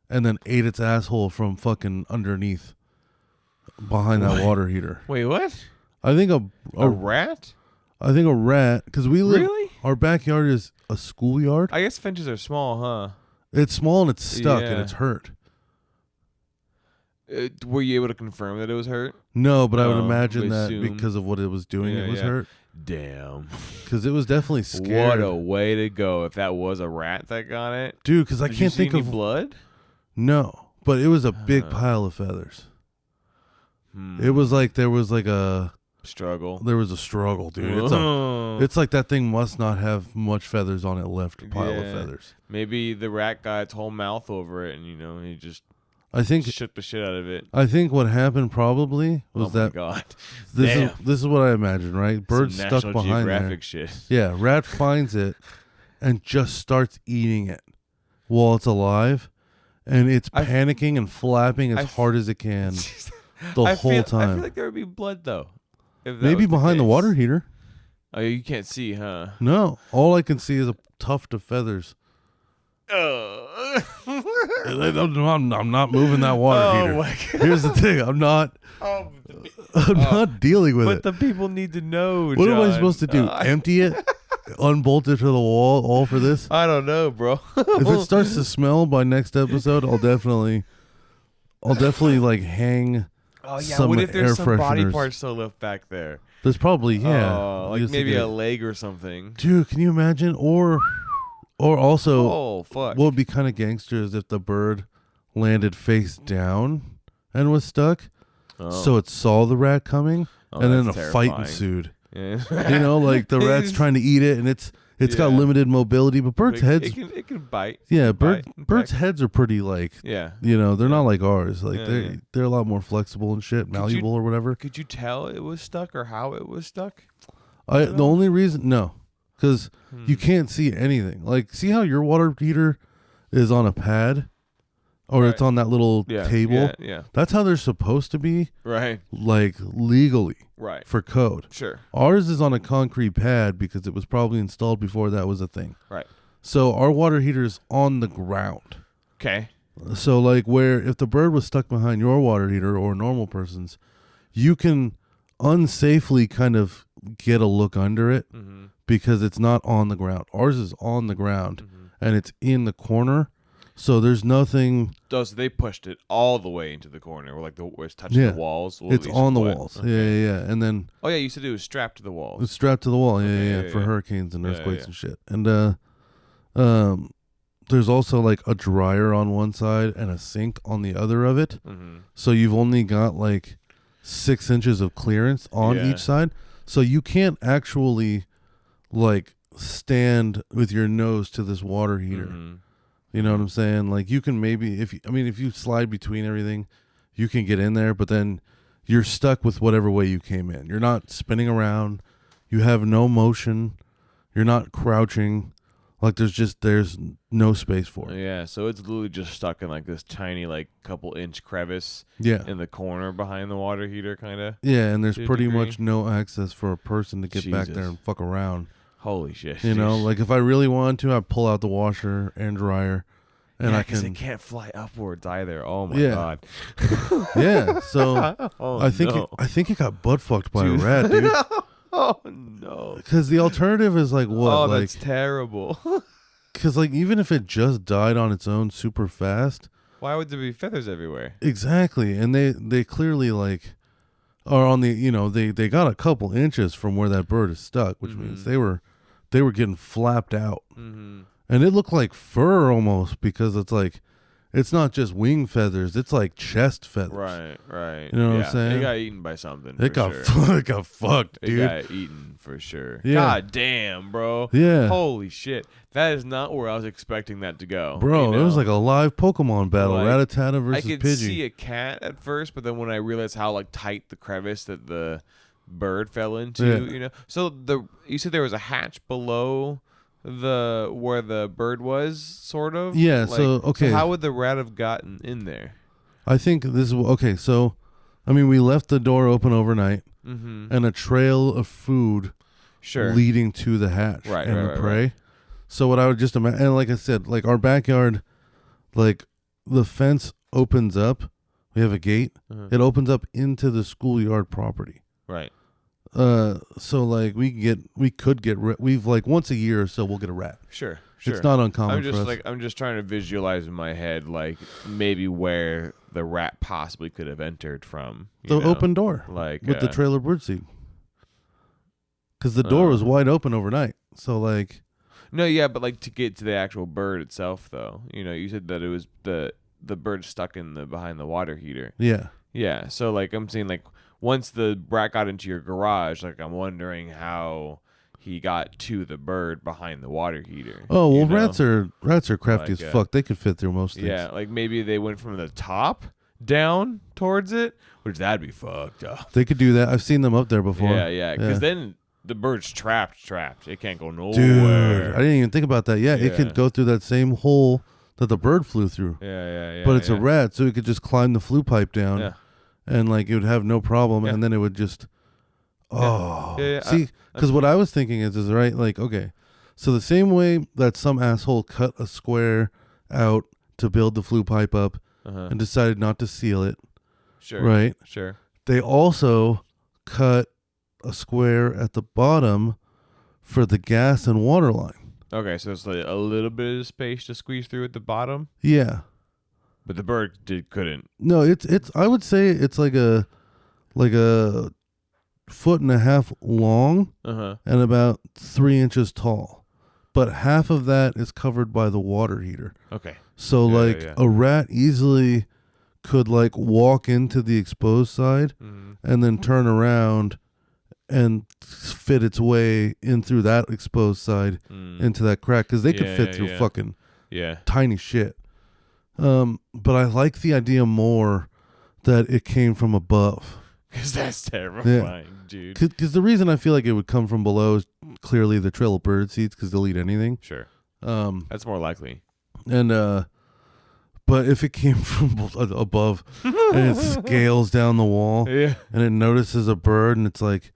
and then ate its asshole from fucking underneath behind that water heater. Wait, what? I think a rat? I think a rat, because we live. Really? Our backyard is a schoolyard. I guess finches are small, huh? It's small and it's stuck and it's hurt. Were you able to confirm that it was hurt? No, but I would imagine that because of what it was doing, it was hurt. Damn. Because it was definitely scared. What a way to go if that was a rat that got it. Dude, because I Did can't you see think any of blood. No, but it was a big pile of feathers. It was like there was like a struggle. There was a struggle, dude. It's like that thing must not have much feathers on it left. Pile of feathers. Maybe the rat got its whole mouth over it, and he just. I think shook the shit out of it. I think what happened probably was that. Oh my god! This is what I imagine, right? Bird stuck National behind Geographic there. Shit. Yeah, rat finds it and just starts eating it while it's alive, and it's panicking and flapping as hard as it can. the whole I time. feel like there would be blood though. If that Maybe was behind the case. water heater. Oh, you can't see, huh? No, all I can see is a tuft of feathers. I'm not moving that water heater. My God. Here's the thing: I'm not dealing with But it. the people need to know. What am I John. supposed to do? Empty it, unbolt it to the wall, all for this? I don't know, bro. If it starts to smell by next episode, I'll definitely like hang. Oh yeah, some what if air there's some body fresheners. parts still left back there? There's probably like Just maybe get a it. leg or something. Dude, can you imagine? Or also, Oh fuck! what would be kind of gangster is if the bird landed face down and was stuck, so it saw the rat coming, and then a that's fight terrifying. ensued. Yeah. You know, like the rat's trying to eat it, and it's got Yeah. limited mobility, but birds' heads, It can bite. yeah, bite and birds' peck. heads are pretty like, Yeah. you know, they're not like ours. Like Yeah. they're a lot more flexible and shit, malleable or whatever. Could you tell it was stuck or how it was stuck? The only reason, no, because Hmm. you can't see anything. Like, see how your water heater is on a pad, or it's Right. on that little Yeah. table. Yeah. That's how they're supposed to be, Right. like legally Right. for code. Sure. Ours is on a concrete pad because it was probably installed before that was a thing. Right. So our water heater's on the ground. Okay. So like where if the bird was stuck behind your water heater or a normal person's, you can unsafely kind of get a look under it Mm-hmm. because it's not on the ground. Ours is on the ground Mm-hmm. and it's in the corner. So there's nothing. Oh, so they pushed it all the way into the corner, where it's touching Yeah. the walls. Well, It's at least on the what? walls. Okay. Yeah. And then Oh yeah, you said it was strapped to the walls. it's strapped to the wall. Okay, Yeah. yeah, For yeah. hurricanes and Yeah, earthquakes yeah. and shit. And there's also like a dryer on one side and a sink on the other of it. Mm-hmm. So you've only got like 6 inches of clearance on Yeah. each side. So you can't actually like stand with your nose to this water heater. Mm-hmm. You know what I'm saying? Like you can maybe if you slide between everything, you can get in there, but then you're stuck with whatever way you came in. You're not spinning around. You have no motion. You're not crouching. Like there's no space for it. Yeah, so it's literally just stuck in like this tiny like couple inch crevice Yeah. in the corner behind the water heater, kind of. Yeah, and there's to a pretty degree. much no access for a person to get back there Jesus. and fuck around. Holy shit! You know, like if I really wanted to, I'd pull out the washer and dryer, and yeah, I because can. it can't fly upwards either. Oh my Yeah. god! Yeah, so Oh, I think no. I think it got butt fucked by Dude. a rat, dude. Oh no! Because the alternative is like what, Oh, like that's terrible. because like even if it just died on its own super fast, Why would there be feathers everywhere? exactly, and they clearly like are on the they got a couple inches from where that bird is stuck, which means they were getting flapped out. Mm-hmm. And it looked like fur almost because it's like, it's not just wing feathers, it's like chest feathers. Right. You know what I'm Yeah, saying? It got eaten by something. It got sure. it got fucked, It dude. got eaten for sure. Yeah. God damn, bro. Yeah. Holy shit. That is not where I was expecting that to go. Bro, you it was know? like a live Pokemon battle, Like, Rattata versus I could Pidgey. see a cat at first, but then when I realized how like tight the crevice that the bird fell into, Yeah. you know. So you said there was a hatch below where the bird was, sort of. Yeah, Like, so, okay. how would the rat have gotten in there? I think this is okay. So, I mean, we left the door open overnight, Mm-hmm. and a trail of food Sure. leading to the hatch Right, and right, the right, prey. right. So what I would just imagine, and like I said, like our backyard, like the fence opens up. We have a gate. Uh-huh. It opens up into the schoolyard property. Right. So like we could get we've like once a year or so we'll get a rat. Sure. It's not uncommon I'm just for us. like I'm just trying to visualize in my head like maybe where the rat possibly could have entered from. The you know? open door, like with the trailer birdseed, because the door was wide open overnight. So like, No, yeah, but like to get to the actual bird itself, though. You know, you said that it was the bird stuck in the behind the water heater. yeah, Yeah, so like I'm saying, like once the rat got into your garage, like I'm wondering how he got to the bird behind the water heater. oh well, you know? rats are crafty Like, as fuck. They could fit through most things. Yeah, like maybe they went from the top down towards it, which that'd be fucked up. They could do that. I've seen them up there before. Yeah, because then the bird's trapped. It can't go nowhere. Dude, I didn't even think about that. Yeah, it Yeah. could go through that same hole that the bird flew through. Yeah. But it's yeah. a rat, so it could just climb the flue pipe down Yeah. and like it would have no problem, Yeah. and then it would just. Oh, Yeah, yeah, see, because what I was thinking is right, like, okay, so the same way that some asshole cut a square out to build the flue pipe up and decided not to seal it, Sure. right? Sure. They also cut a square at the bottom for the gas and water line. Okay, so it's like a little bit of space to squeeze through at the bottom, Yeah. but the bird couldn't. No, it's. I would say it's like a 1.5 foot long and about 3 inches tall, but half of that is covered by the water heater. Okay. So Yeah. a rat easily could like walk into the exposed side and then turn around and fit its way in through that exposed side into that crack, because they could fit through fucking tiny shit. But I like the idea more that it came from above. Because that's terrifying, dude. Because the reason I feel like it would come from below is clearly the trail of bird seeds, because they'll eat anything. Sure. That's more likely. And but if it came from above and it scales down the wall and it notices a bird and it's like,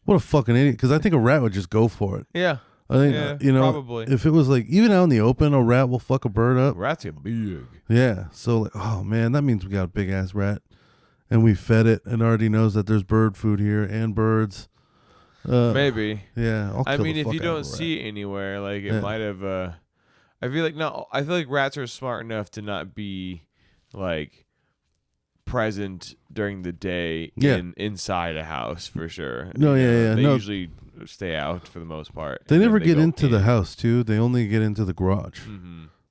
what a fucking idiot. Because I think a rat would just go for it. Yeah. I think, probably. if it was like, even out in the open, a rat will fuck a bird up. Rats get big. Yeah. So, like, oh man, that means we got a big ass rat. And we fed it and already knows that there's bird food here and birds. Maybe. Yeah. I mean, if you don't see it anywhere, like it might have. I feel like rats are smart enough to not be like present during the day inside a house for sure. No, They usually stay out for the most part. They never get into the house too. They only get into the garage.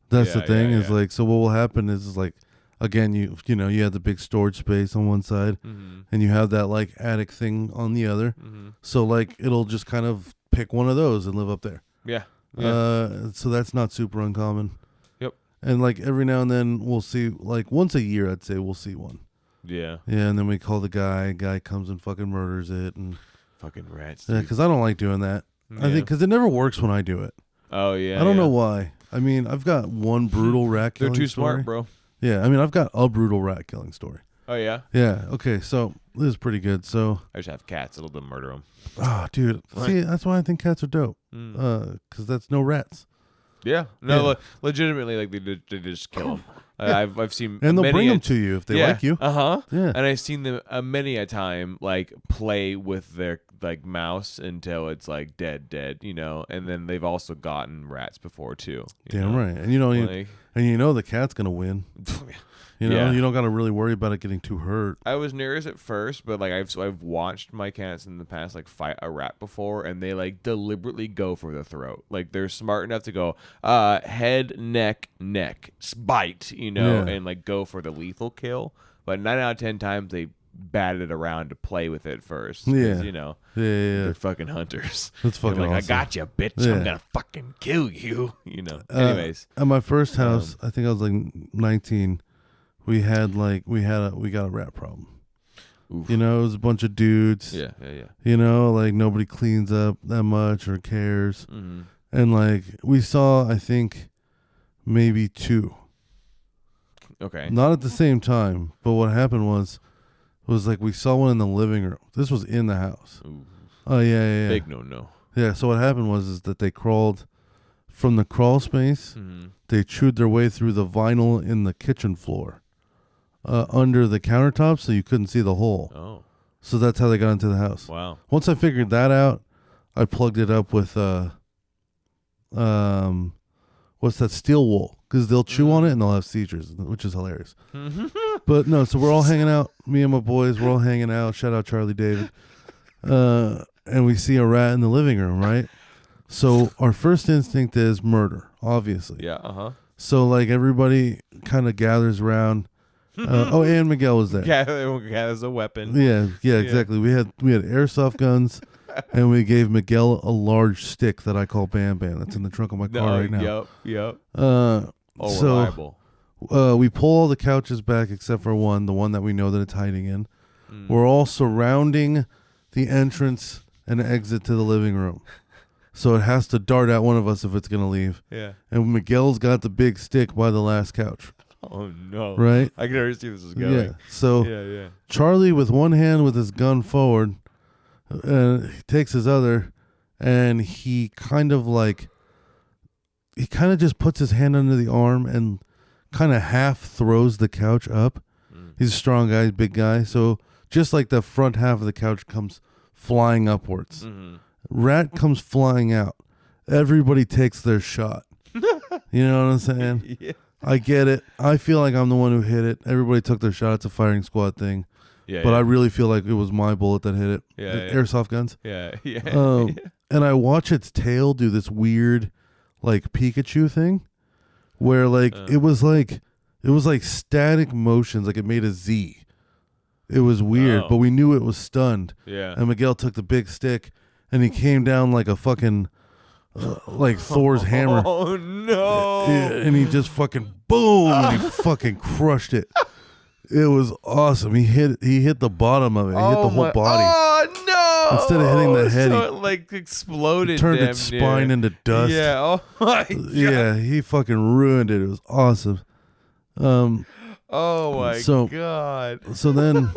That's the thing. Is like, so what will happen is like, again, you have the big storage space on one side, and you have that like attic thing on the other. So like it'll just kind of pick one of those and live up there. Yeah. So that's not super uncommon. Yep. And like every now and then we'll see, like once a year, I'd say we'll see one. Yeah. Yeah, and then we call the guy. Guy comes and fucking murders it, and fucking rats. Yeah, because I don't like doing that. I think because it never works when I do it. Oh yeah. I don't know why. I mean, I've got one brutal rat killing They're too story. smart, bro. Yeah, I mean, I've got a brutal rat killing story. Oh yeah. Yeah. Okay. So this is pretty good. So I just have cats. It'll murder them. Oh, dude. See, that's why I think cats are dope. Because that's no rats. Yeah. No. Legitimately, like they just kill them. I've seen and they'll bring them to you if they like you. Yeah. And I've seen them many a time like play with their like mouse until it's like dead, and then they've also gotten rats before too. Damn right. And the cat's gonna win. You don't got to really worry about it getting too hurt. I was nervous at first, but like I've watched my cats in the past like fight a rat before, and they like deliberately go for the throat. Like they're smart enough to go head, neck, bite, and like go for the lethal kill. But 9 out of 10 times they bat it around to play with it first. Yeah. They're fucking hunters. That's fucking like, awesome. I got you, bitch. Yeah. I'm gonna fucking kill you. Anyways, at my first house, I think I was like 19. We got a rat problem. Oof. It was a bunch of dudes. Yeah. Like nobody cleans up that much or cares. And like we saw, I think maybe 2. Okay. Not at the same time, but what happened was like we saw one in the living room. This was in the house. Ooh. Oh yeah. Big no. Yeah. So what happened was that they crawled from the crawl space. They chewed their way through the vinyl in the kitchen floor. Under the countertop, so you couldn't see the hole. Oh. So that's how they got into the house. Wow. Once I figured that out, I plugged it up with what's that, steel wool, because they'll chew on it and they'll have seizures, which is hilarious. But no, so we're all hanging out. Me and my boys, we're all hanging out. Shout out Charlie David. And we see a rat in the living room, right? So our first instinct is murder, obviously. Yeah. So like everybody kind of gathers around. And Miguel was there. Yeah, as a weapon. Yeah, exactly. We had airsoft guns, and we gave Miguel a large stick that I call Bam Bam. That's in the trunk of my car right now. Yep. Reliable. We pull all the couches back except for one, the one that we know that it's hiding in. We're all surrounding the entrance and exit to the living room. So it has to dart at one of us if it's going to leave. Yeah. And Miguel's got the big stick by the last couch. Oh no! Right? I can already see where this is going. Yeah. So Yeah. Charlie, with one hand with his gun forward, he takes his other, and he kind of just puts his hand under the arm and kind of half throws the couch up. He's a strong guy, big guy. So just like the front half of the couch comes flying upwards. Rat comes flying out. Everybody takes their shot. You know what I'm saying? Yeah. I get it. I feel like I'm the one who hit it. Everybody took their shot. It's a firing squad thing. Yeah. But I really feel like it was my bullet that hit it. Yeah, The yeah. Airsoft guns. Yeah. And I watch its tail do this weird, like Pikachu thing, where it was like static motions, like it made a Z. It was weird, but we knew it was stunned. Yeah. And Miguel took the big stick, and he came down like a fucking like Thor's hammer. Oh no! And he just fucking boom, and he fucking crushed it. It was awesome. He hit the bottom of it. He hit the whole body. Oh no! Instead of hitting the head, so it like exploded. turned damn its spine near. into dust. Yeah. Oh my god. Yeah, he fucking ruined it. It was awesome. Oh my so- god. So then,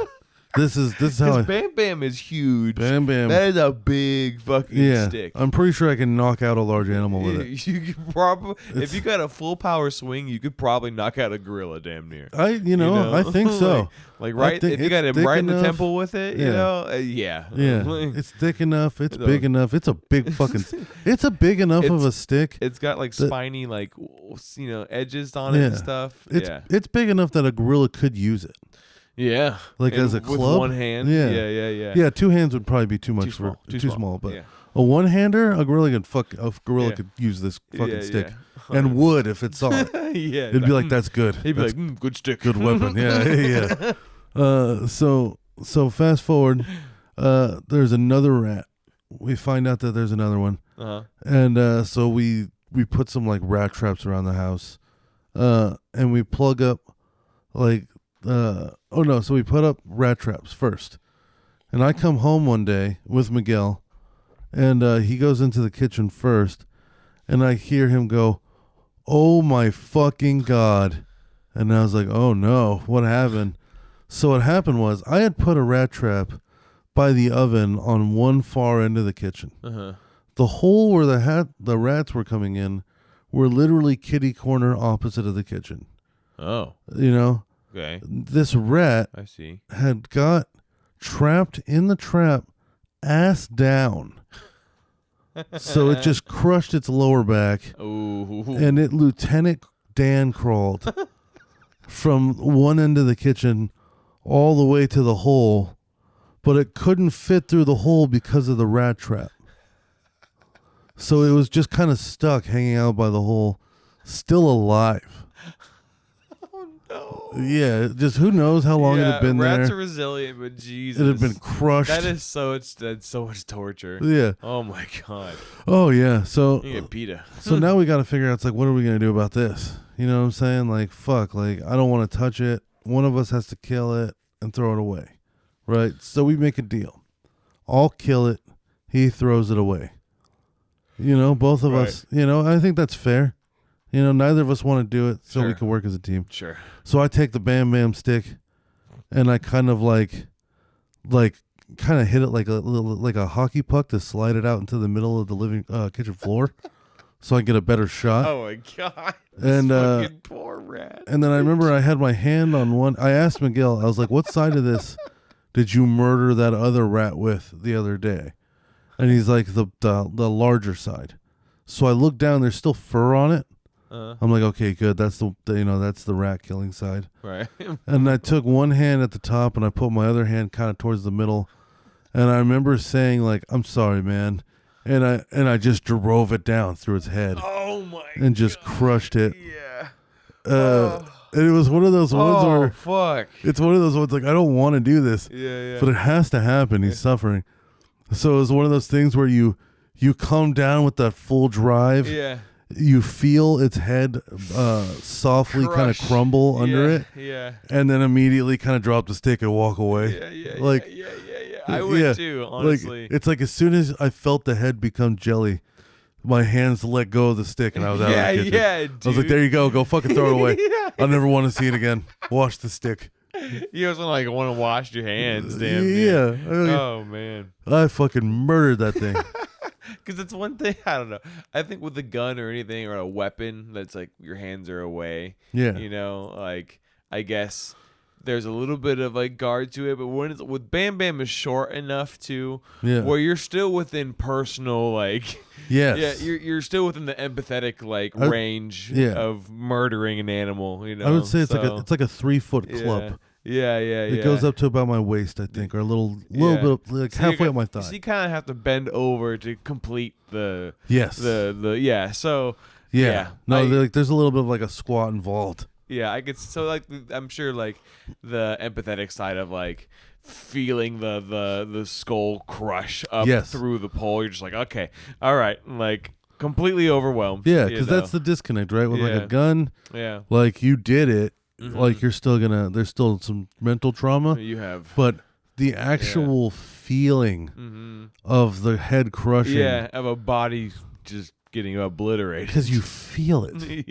this is how I. Because Bam Bam is huge. Bam Bam. That is a big fucking stick. I'm pretty sure I can knock out a large animal with it. You could probably, if you got a full power swing, you could probably knock out a gorilla damn near. I think so. Like right, think if you it's got him thick right in the enough. temple with it, you Yeah. know, yeah. Yeah, it's thick enough. It's big enough. It's a big fucking. It's a big enough of a stick. It's got like that- spiny, like edges on it and stuff. It's big enough that a gorilla could use it. Yeah. Like And as a with club? one hand. Yeah. Yeah. Yeah, two hands would probably be too much. Too Too small. small. But Yeah. a one-hander, a gorilla Yeah. could use this fucking Yeah, stick, yeah. and would if it saw it. Yeah. It'd be like, that's good. He'd be That's like, good stick. good weapon. Yeah. So fast forward, there's another rat. We find out that there's another one, and so we put some like rat traps around the house, and we plug up so we put up rat traps first, and I come home one day with Miguel, and he goes into the kitchen first, and I hear him go, "Oh my fucking god." And I was like, "Oh no, what happened?" So what happened was I had put a rat trap by the oven on one far end of the kitchen. The hole where the rats were coming in were literally kitty corner opposite of the kitchen. Oh. You know? Okay. This rat I see. had got trapped in the trap ass down. So it just crushed its lower back. Ooh. And it Lieutenant Dan crawled from one end of the kitchen all the way to the hole, but it couldn't fit through the hole because of the rat trap. So it was just kind of stuck hanging out by the hole, still alive. Oh no. Yeah, just who knows how long it had been rats there. are resilient, but Jesus. It had been crushed. That's so much torture. Yeah. Oh my god. Oh yeah. So You get PETA. so now we got to figure out, it's like, what are we going to do about this? You know what I'm saying? Like, fuck, like, I don't want to touch it. One of us has to kill it and throw it away. Right? So we make a deal. I'll kill it. He throws it away. You know, both of us, you know, I think that's fair. You know, neither of us want to do it, so we Sure. can work as a team. Sure. So I take the Bam Bam stick and I kind of like kind of hit it like a hockey puck to slide it out into the middle of the living kitchen floor so I get a better shot. Oh my god. And Fucking poor rat. and then I remember I had my hand on one. I asked Miguel, I was like, "What side of this did you murder that other rat with the other day?" And he's like, the larger side. So I look down, there's still fur on it. I'm like, okay, good. That's that's the rat killing side. Right. And I took one hand at the top and I put my other hand kind of towards the middle. And I remember saying, like, "I'm sorry, man." And I just drove it down through its head. Oh my and just crushed it. Yeah. And it was one of those ones where fuck. it's one of those ones like, I don't want to do this. Yeah. But it has to happen. He's suffering. So it was one of those things where you come down with that full drive. Yeah. You feel its head softly kind of crumble under it. Yeah. And then immediately kind of drop the stick and walk away. Yeah. Like, I would too, honestly. Like, it's like as soon as I felt the head become jelly, my hands let go of the stick and I was out of the kitchen. Yeah, dude. I was like, there you go fucking throw it away. Yeah. I'll never want to see it again. Wash the stick. You also like want to wash your hands, damn. Yeah. Oh man. I fucking murdered that thing. Because it's one thing, I don't know. I think with a gun or anything or a weapon that's like your hands are away. Yeah. You know, like I guess there's a little bit of like guard to it, but when it's with Bam Bam is short enough to where you're still within personal like yes. yeah, you're still within the empathetic like range of murdering an animal, you know. I would say it's like a 3-foot club. Yeah. It goes up to about my waist, I think, or a little bit like so halfway up my thigh. So you kind of have to bend over to complete the So no, there's a little bit of like a squat involved. Yeah, I could. So like, I'm sure like the empathetic side of like feeling the skull crush up through the pole. You're just like, okay, all right, like completely overwhelmed. Yeah, because that's the disconnect, right? With like a gun. Yeah. Like you did it. Like you're still there's still some mental trauma you have, but the actual feeling of the head crushing, of a body just getting obliterated because you feel it.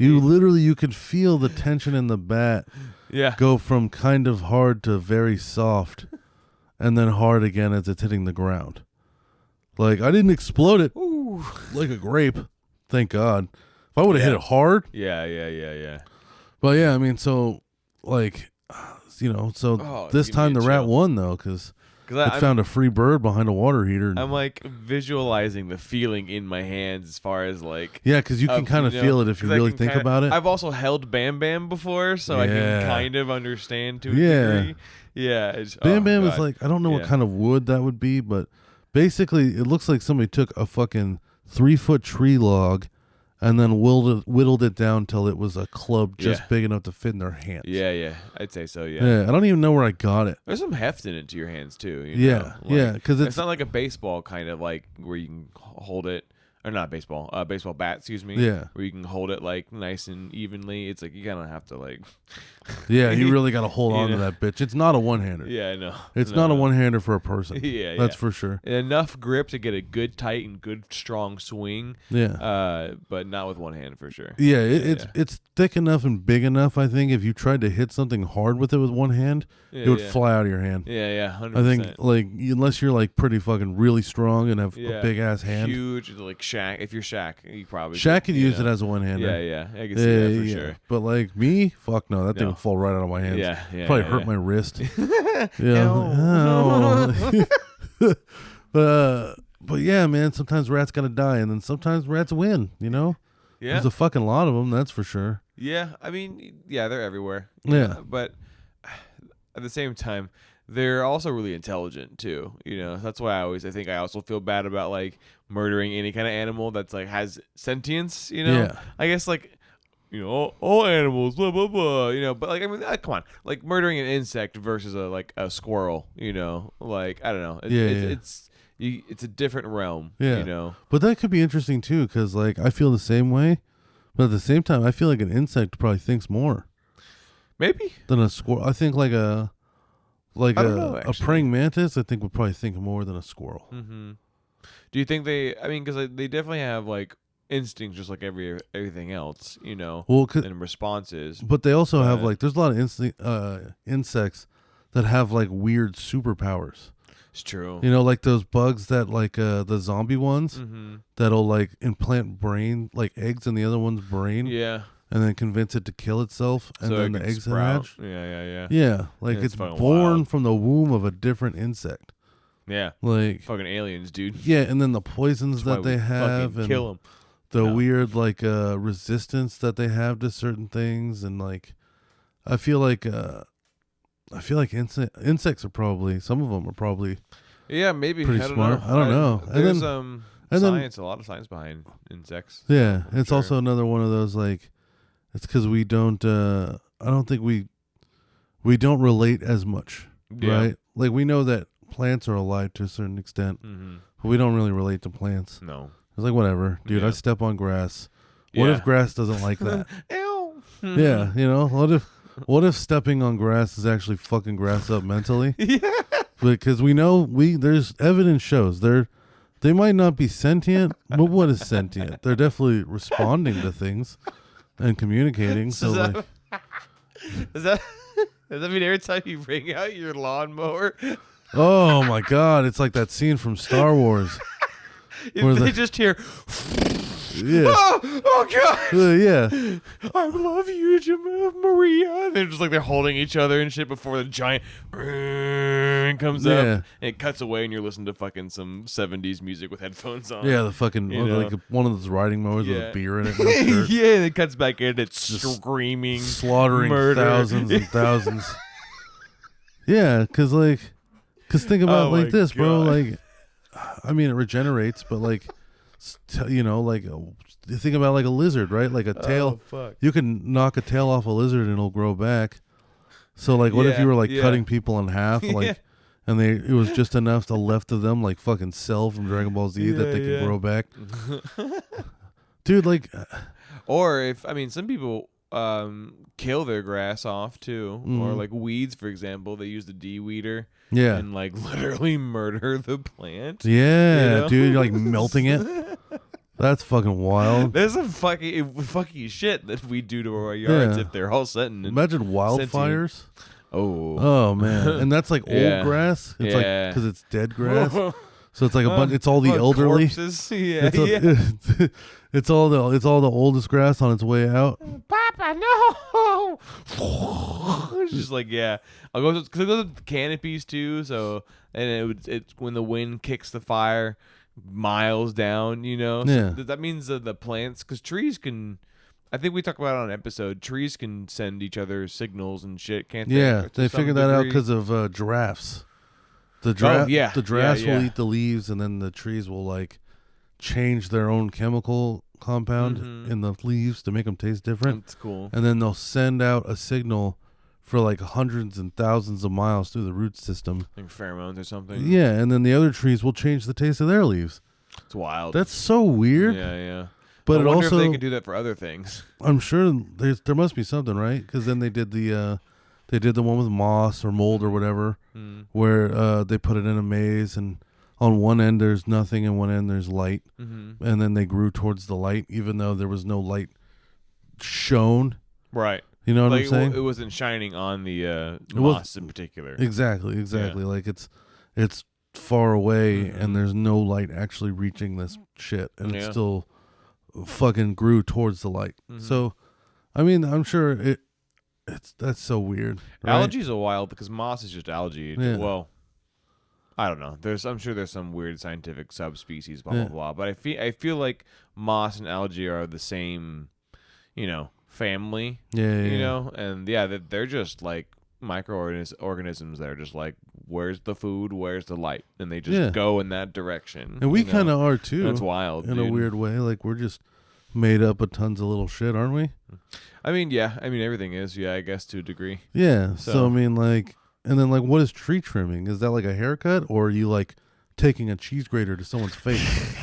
You could feel the tension in the bat go from kind of hard to very soft and then hard again as it's hitting the ground. Like I didn't explode it like a grape, thank God. If I would have hit it hard, Well, yeah, I mean, so, like, this time the rat won, though, because it found a free bird behind a water heater. I'm, like, visualizing the feeling in my hands as far as, like... Yeah, because you can kind of feel it if you really think about it. I've also held Bam Bam before, so I can kind of understand to a degree. Yeah. Bam Bam is, like, I don't know what kind of wood that would be, but basically it looks like somebody took a fucking 3-foot tree log and then whittled it down till it was a club just big enough to fit in their hands. Yeah. I'd say so, yeah. I don't even know where I got it. There's some heft in it to your hands, too. Because it's not like a baseball kind of like where you can hold it. Or not baseball, baseball bat, excuse me. Yeah. Where you can hold it like nice and evenly. It's like you kind of have to like. Yeah, you really got to hold on to that bitch. It's not a one-hander. Yeah, I know. It's not a one-hander for a person. That's for sure. Enough grip to get a good tight and good strong swing. Yeah. But not with one hand for sure. Yeah, it's thick enough and big enough. I think if you tried to hit something hard with it with one hand, it would fly out of your hand. Yeah, 100%. I think like unless you're like pretty fucking really strong and have a big ass hand, huge like Shaq. If you're Shaq, you probably could use it as a one-hander. Yeah, I can see that for sure. But like me, fuck no, that thing would fall right out of my hands. Probably hurt my wrist. But yeah, man, sometimes rats gotta die, and then sometimes rats win. You know, there's a fucking lot of them. That's for sure. Yeah, I mean, they're everywhere. Yeah, but at the same time, they're also really intelligent too. You know, that's why I think I also feel bad about like murdering any kind of animal that's like has sentience. You know, I guess like. You know, all animals, blah blah blah. You know, but like I mean, come on, like murdering an insect versus a squirrel. You know, like I don't know. It's a different realm. Yeah, you know. But that could be interesting too, because like I feel the same way, but at the same time, I feel like an insect probably thinks more. Maybe than a squirrel. I think like a praying mantis. I think would probably think more than a squirrel. Mm-hmm. Do you think they? I mean, because they definitely have like. Instincts just like everything else, you know, and responses. But they also have like there's a lot of insects that have like weird superpowers. It's true. You know, like those bugs that like the zombie ones that'll like implant brain like eggs in the other one's brain. Yeah. And then convince it to kill itself, and so then the eggs hatch. Yeah. Yeah, like it's born wild. From the womb of a different insect. Yeah. Like fucking aliens, dude. Yeah, and then the poisons that they have and kill them. The weird like resistance that they have to certain things, and like I feel like insects are probably, some of them are probably maybe pretty smart. I don't know. There's science, a lot of science behind insects. Yeah, it's also another one of those like it's because we don't. I don't think we don't relate as much, right? Like we know that plants are alive to a certain extent, but we don't really relate to plants. No. It's like, whatever, dude, I step on grass. What if grass doesn't like that? Ew. Yeah, you know, what if stepping on grass is actually fucking grass up mentally? Yeah. Because we know there's evidence shows they're They might not be sentient, but what is sentient? They're definitely responding to things and communicating. So like, does that mean every time you bring out your lawnmower, oh my God, it's like that scene from Star Wars. if they just hear, Yeah. oh God, Yeah. I love you, Maria. They're just like they're holding each other and shit before the giant comes up and it cuts away and you're listening to fucking some 70s music with headphones on. Yeah, the fucking like one of those riding mowers with a beer in it. No shirt. Yeah, and it cuts back in. It's just screaming, slaughtering murder. thousands and thousands. Yeah, because think about it like this, bro. Like, I mean, it regenerates, but like, you know, like you think about like a lizard, right? Like a tail. You can knock a tail off a lizard and it'll grow back. So like, what if you were like cutting people in half, like, and it was just enough to left of them, like fucking Cell from Dragon Ball Z, that they could grow back. Dude, like, or if some people kill their grass off too, or like weeds, for example, they use the de-weeder. Yeah. And like literally murder the plant. Yeah, you know? dude, you're like melting it. That's fucking wild. There's some fucking shit that we do to our yards if they're all sitting. Imagine wildfires. Oh man, and that's like old grass. It's like because it's dead grass. So it's like a bunch. It's all the elderly. Corpses. It's all the oldest grass on its way out. Papa, no! It's just like I'll go because it goes with canopies too. So it's when the wind kicks the fire miles down, you know. So that means the plants, because trees can. I think we talked about it on an episode. Trees can send each other signals and shit, can't they? Yeah, they figured that out because of giraffes. The giraffes will eat the leaves, and then the trees will like change their own chemical compound in the leaves to make them taste different. That's cool. And then they'll send out a signal for like hundreds and thousands of miles through the root system. Like pheromones or something. Yeah, and then the other trees will change the taste of their leaves. It's wild. That's so weird. Yeah. But I wonder also, if they could do that for other things. I'm sure there must be something, right? Because then they did the one with moss or mold or whatever, where they put it in a maze, and on one end there's nothing, and one end there's light, and then they grew towards the light, even though there was no light shown. Right. You know what I'm saying? It wasn't shining on the moss in particular. Exactly. Yeah. Like it's far away, and there's no light actually reaching this shit, and it still fucking grew towards the light. So, I mean, I'm sure that's so weird. Right? Algae's a wild because moss is just algae. Yeah. Well, I don't know. I'm sure there's some weird scientific subspecies, blah blah blah. But I feel like moss and algae are the same, family. Yeah. And they're just like microorganisms that are just like, where's the food, where's the light, and they just go in that direction. And we kind of are too. That's wild in a weird way. Like we're just made up of tons of little shit, aren't we? I mean, everything is, I guess, to a degree. Yeah. So I mean, like, and then like, what is tree trimming? Is that like a haircut, or are you like taking a cheese grater to someone's face?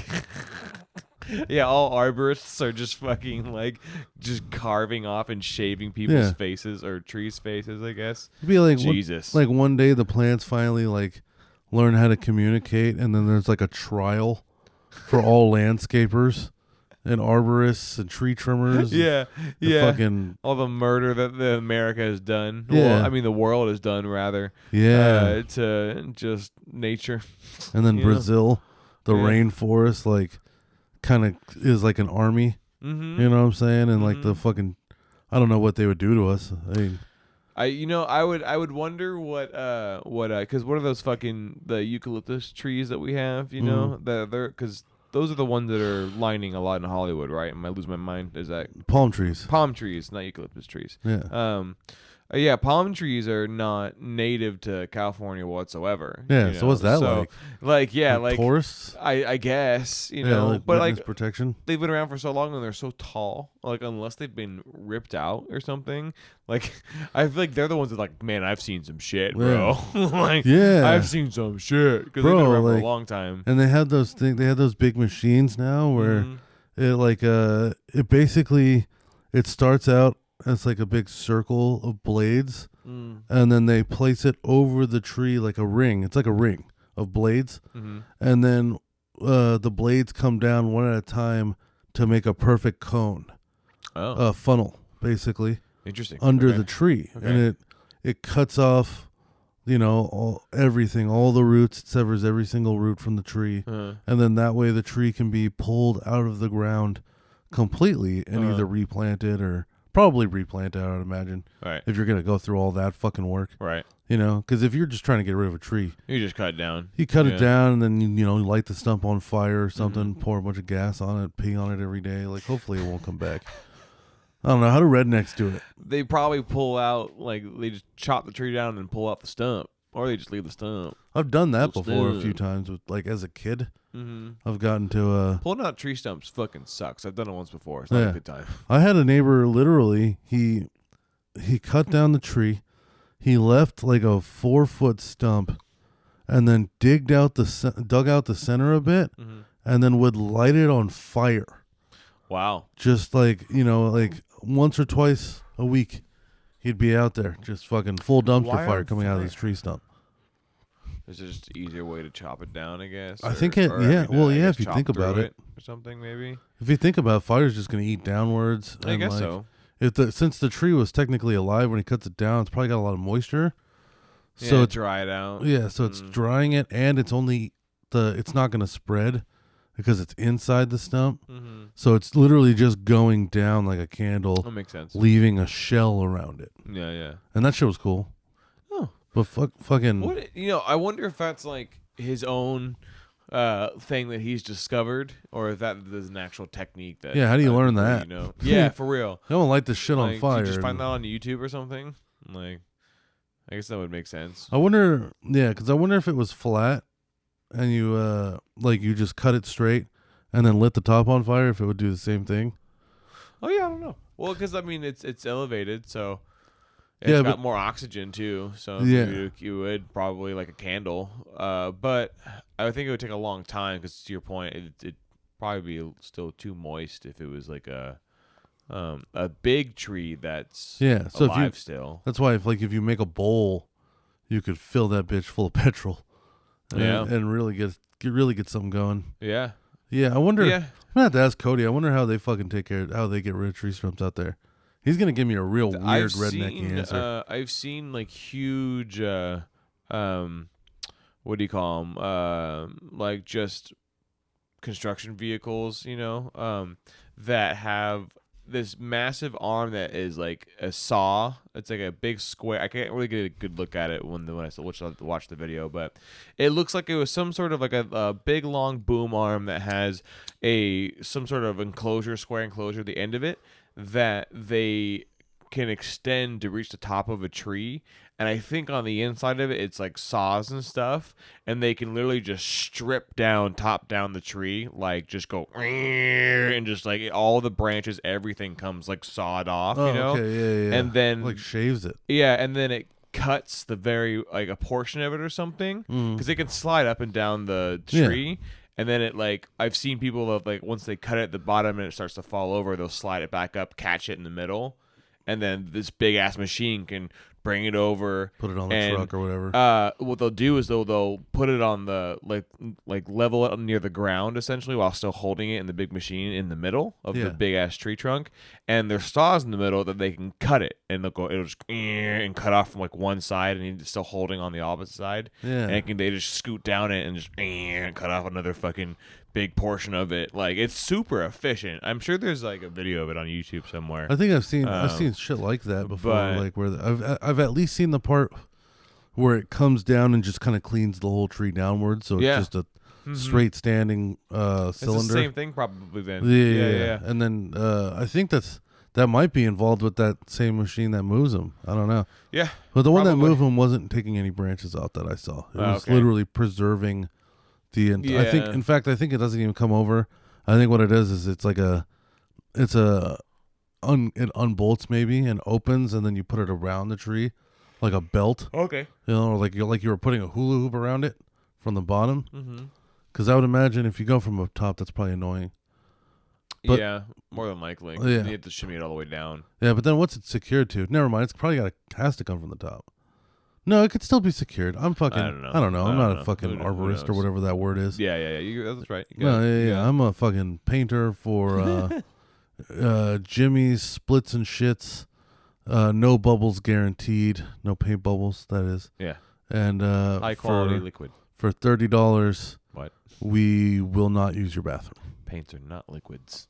Yeah, all arborists are just fucking like just carving off and shaving people's faces or trees' faces, I guess. It'd be like Jesus. Like one day the plants finally like learn how to communicate, and then there's like a trial for all landscapers and arborists and tree trimmers. Fucking all the murder that America has done. Yeah. Well, I mean the world has done rather. Yeah. To just nature. And then Brazil, the rainforest, like kind of is like an army. You know what I'm saying? And like the fucking, I don't know what they would do to us. I mean, I would wonder what because what are those fucking the eucalyptus trees that we have? That they're because those are the ones that are lining a lot in Hollywood, right? Am I losing my mind? Is that palm trees? Palm trees, not eucalyptus trees. Yeah. Palm trees are not native to California whatsoever. Yeah. So what's that like? Like forests? I guess like but wetness like protection. They've been around for so long and they're so tall. Like unless they've been ripped out or something. Like I feel like they're the ones that like, man, I've seen some shit, bro. I've seen some shit because they've been around for a long time. And they had those things. They had those big machines now where it like it basically it starts out. It's like a big circle of blades, and then they place it over the tree like a ring. It's like a ring of blades, and then the blades come down one at a time to make a perfect cone, funnel basically. Interesting. Under the tree, and it cuts off, everything, all the roots. It severs every single root from the tree, and then that way the tree can be pulled out of the ground completely and either replanted or probably replanted, I would imagine. Right. If you're gonna go through all that fucking work. Right. Because if you're just trying to get rid of a tree, you just cut it down. You cut it down, and then light the stump on fire or something, pour a bunch of gas on it, pee on it every day. Like, hopefully it won't come back. I don't know. How do rednecks do it? They probably pull out, they just chop the tree down and pull out the stump, or they just leave the stump. I've done that before a few times with, as a kid. I've gotten to pulling out tree stumps fucking sucks. I've done it once before. It's not a good time. I had a neighbor, literally, he cut down the tree. He left like a 4-foot stump, and then dug out the center a bit, and then would light it on fire. Wow! Just like once or twice a week, he'd be out there just fucking full dumpster fire coming out of this tree stump. Is it just an easier way to chop it down? I guess. I think it. If you think about it, or something maybe. If you think about it, fire's just gonna eat downwards. I guess so. Since the tree was technically alive when he cuts it down, it's probably got a lot of moisture. So it's dry it out. Yeah, so it's drying it, and it's not going to spread because it's inside the stump. So it's literally just going down like a candle. That makes sense. Leaving a shell around it. Yeah, yeah. And that shit was cool. Oh, but fucking. What I wonder if that's like his own thing that he's discovered, or if that is an actual technique that. Yeah, how do you learn that? Yeah, for real. Don't light this shit on fire. Did you just find that on YouTube or something? I guess that would make sense. I wonder, because I wonder if it was flat, and you you just cut it straight, and then lit the top on fire, if it would do the same thing. Oh yeah, I don't know. Well, because it's elevated, so. It's got more oxygen too, so you would probably like a candle. But I think it would take a long time because, to your point, it'd probably be still too moist if it was like a big tree that's alive still. That's why if you make a bowl, you could fill that bitch full of petrol, and really get something going. Yeah. Yeah, I wonder. Yeah. I'm gonna have to ask Cody. I wonder how they fucking how they get rid of tree stumps out there. He's gonna give me a real weird redneck answer. I've seen like huge, what do you call them? Like just construction vehicles, that have this massive arm that is like a saw. It's like a big square. I can't really get a good look at it when I watch the video, but it looks like it was some sort of like a big long boom arm that has some sort of square enclosure at the end of it, that they can extend to reach the top of a tree. And I think on the inside of it, it's like saws and stuff, and they can literally just strip down, top down the tree, like just go and just like all the branches, everything comes like sawed off, Okay, yeah. And then like shaves it. Yeah, and then it cuts the a portion of it or something, because it can slide up and down the tree. Yeah. And then I've seen people that once they cut it at the bottom and it starts to fall over, they'll slide it back up, catch it in the middle, and then this big ass machine can bring it over, put it on the truck or whatever. What they'll do is they'll put it on the level it near the ground essentially, while still holding it in the big machine in the middle of the big ass tree trunk. And there's saws in the middle that they can cut it, and it'll just and cut off from one side, and it's still holding on the opposite side. Yeah, and they just scoot down it and just cut off another fucking big portion of it. It's super efficient. I'm sure there's a video of it on YouTube somewhere. I think I've seen shit like that before, where I've at least seen the part where it comes down and just kind of cleans the whole tree downwards, so it's just a straight standing cylinder. It's the same thing probably then. Yeah. And then I think that might be involved with that same machine that moves them. I don't know. Yeah. But the one that moved them wasn't taking any branches out that I saw. It was literally preserving the I think it doesn't even come over. I think what it is it unbolts maybe and opens, and then you put it around the tree like a belt. Okay. Like you were putting a hula hoop around it from the bottom. Because I would imagine if you go from up top, that's probably annoying. But, yeah, more than likely. Yeah. You have to shimmy it all the way down. Yeah, but then what's it secured to? Never mind. It's probably has to come from the top. No, it could still be secured. I'm fucking. I don't know. I'm not know. a fucking Who arborist or knows? whatever that word is. Yeah. That's right. No, yeah. I'm a fucking painter for Jimmy's Splits and Shits. No bubbles guaranteed. No paint bubbles. That is. Yeah. And High quality liquid. For $30, What? we will not use your bathroom. Paints are not liquids.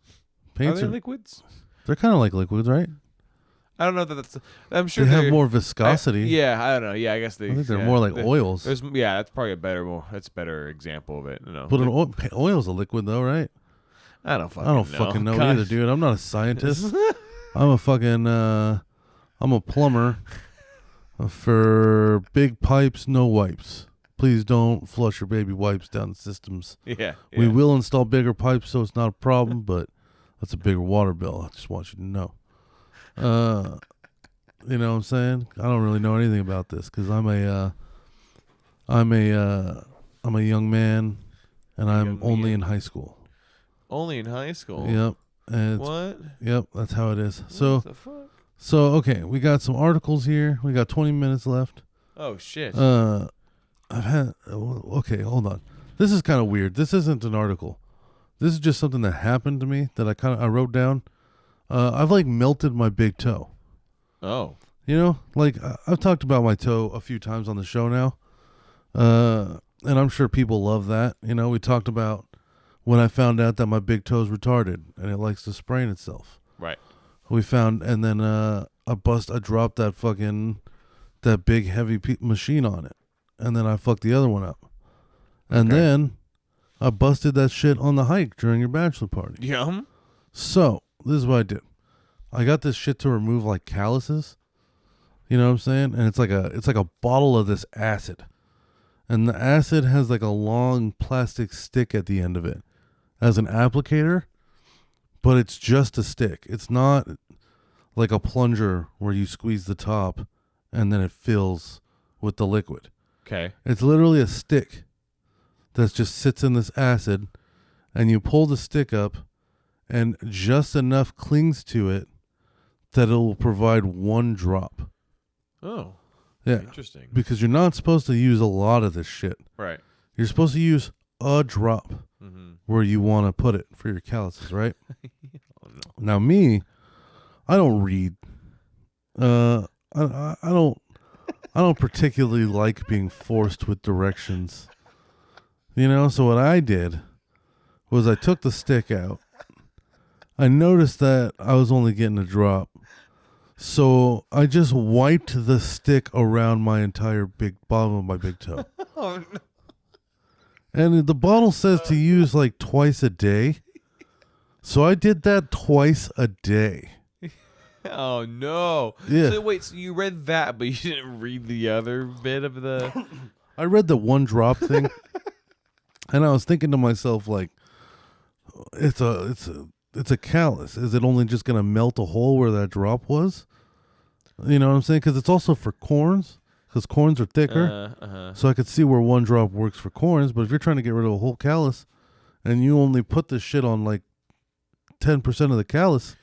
Paints are they liquids? They're kind of like liquids, right? I don't know that that's. I'm sure they have more viscosity. I don't know. Yeah, I guess they. I think they're more like oils. That's probably that's a better example of it. But an oil's a liquid, though, right? I don't fucking know. Either, dude. I'm not a scientist. I'm a fucking. I'm a plumber. For big pipes, no wipes. Please don't flush your baby wipes down the systems. Yeah. We will install bigger pipes, so it's not a problem, but that's a bigger water bill. I just want you to know. You know what I'm saying? I don't really know anything about this because I'm a young man, and I'm only in high school. Only in high school. Yep. And what? Yep, that's how it is. So, what the fuck? So okay, we got some articles here. We got 20 minutes left. Oh shit. Okay, hold on. This is kind of weird. This isn't an article. This is just something that happened to me that I wrote down. I've like melted my big toe. Oh. You know, like I've talked about my toe a few times on the show now. And I'm sure people love that. You know, we talked about when I found out that my big toe's retarded and it likes to sprain itself. Right. We found, and then I dropped that big heavy machine on it, and then I fucked the other one up, and then I busted that shit on the hike during your bachelor party. Yum. So this is what I did. I got this shit to remove like calluses. You know what I'm saying? And it's like a bottle of this acid, and the acid has like a long plastic stick at the end of it as an applicator. But it's just a stick. It's not like a plunger where you squeeze the top and then it fills with the liquid. Okay. It's literally a stick that just sits in this acid, and you pull the stick up and just enough clings to it that it will provide one drop. Oh. Yeah. Interesting. Because you're not supposed to use a lot of this shit. Right. You're supposed to use a drop where you want to put it for your calluses, right? Oh, no. Now me, I don't read. I don't particularly like being forced with directions. You know, so what I did was I took the stick out. I noticed that I was only getting a drop. So I just wiped the stick around my entire bottom of my big toe. Oh no. And the bottle says to use like twice a day. So I did that twice a day. Oh no. Yeah. So wait, so you read that but you didn't read the other bit of the I read the one drop thing. And I was thinking to myself, like, it's a callus. Is it only just gonna melt a hole where that drop was? You know what I'm saying? Because it's also for corns. Because corns are thicker. So I could see where one drop works for corns. But if you're trying to get rid of a whole callus and you only put this shit on like 10% of the callus,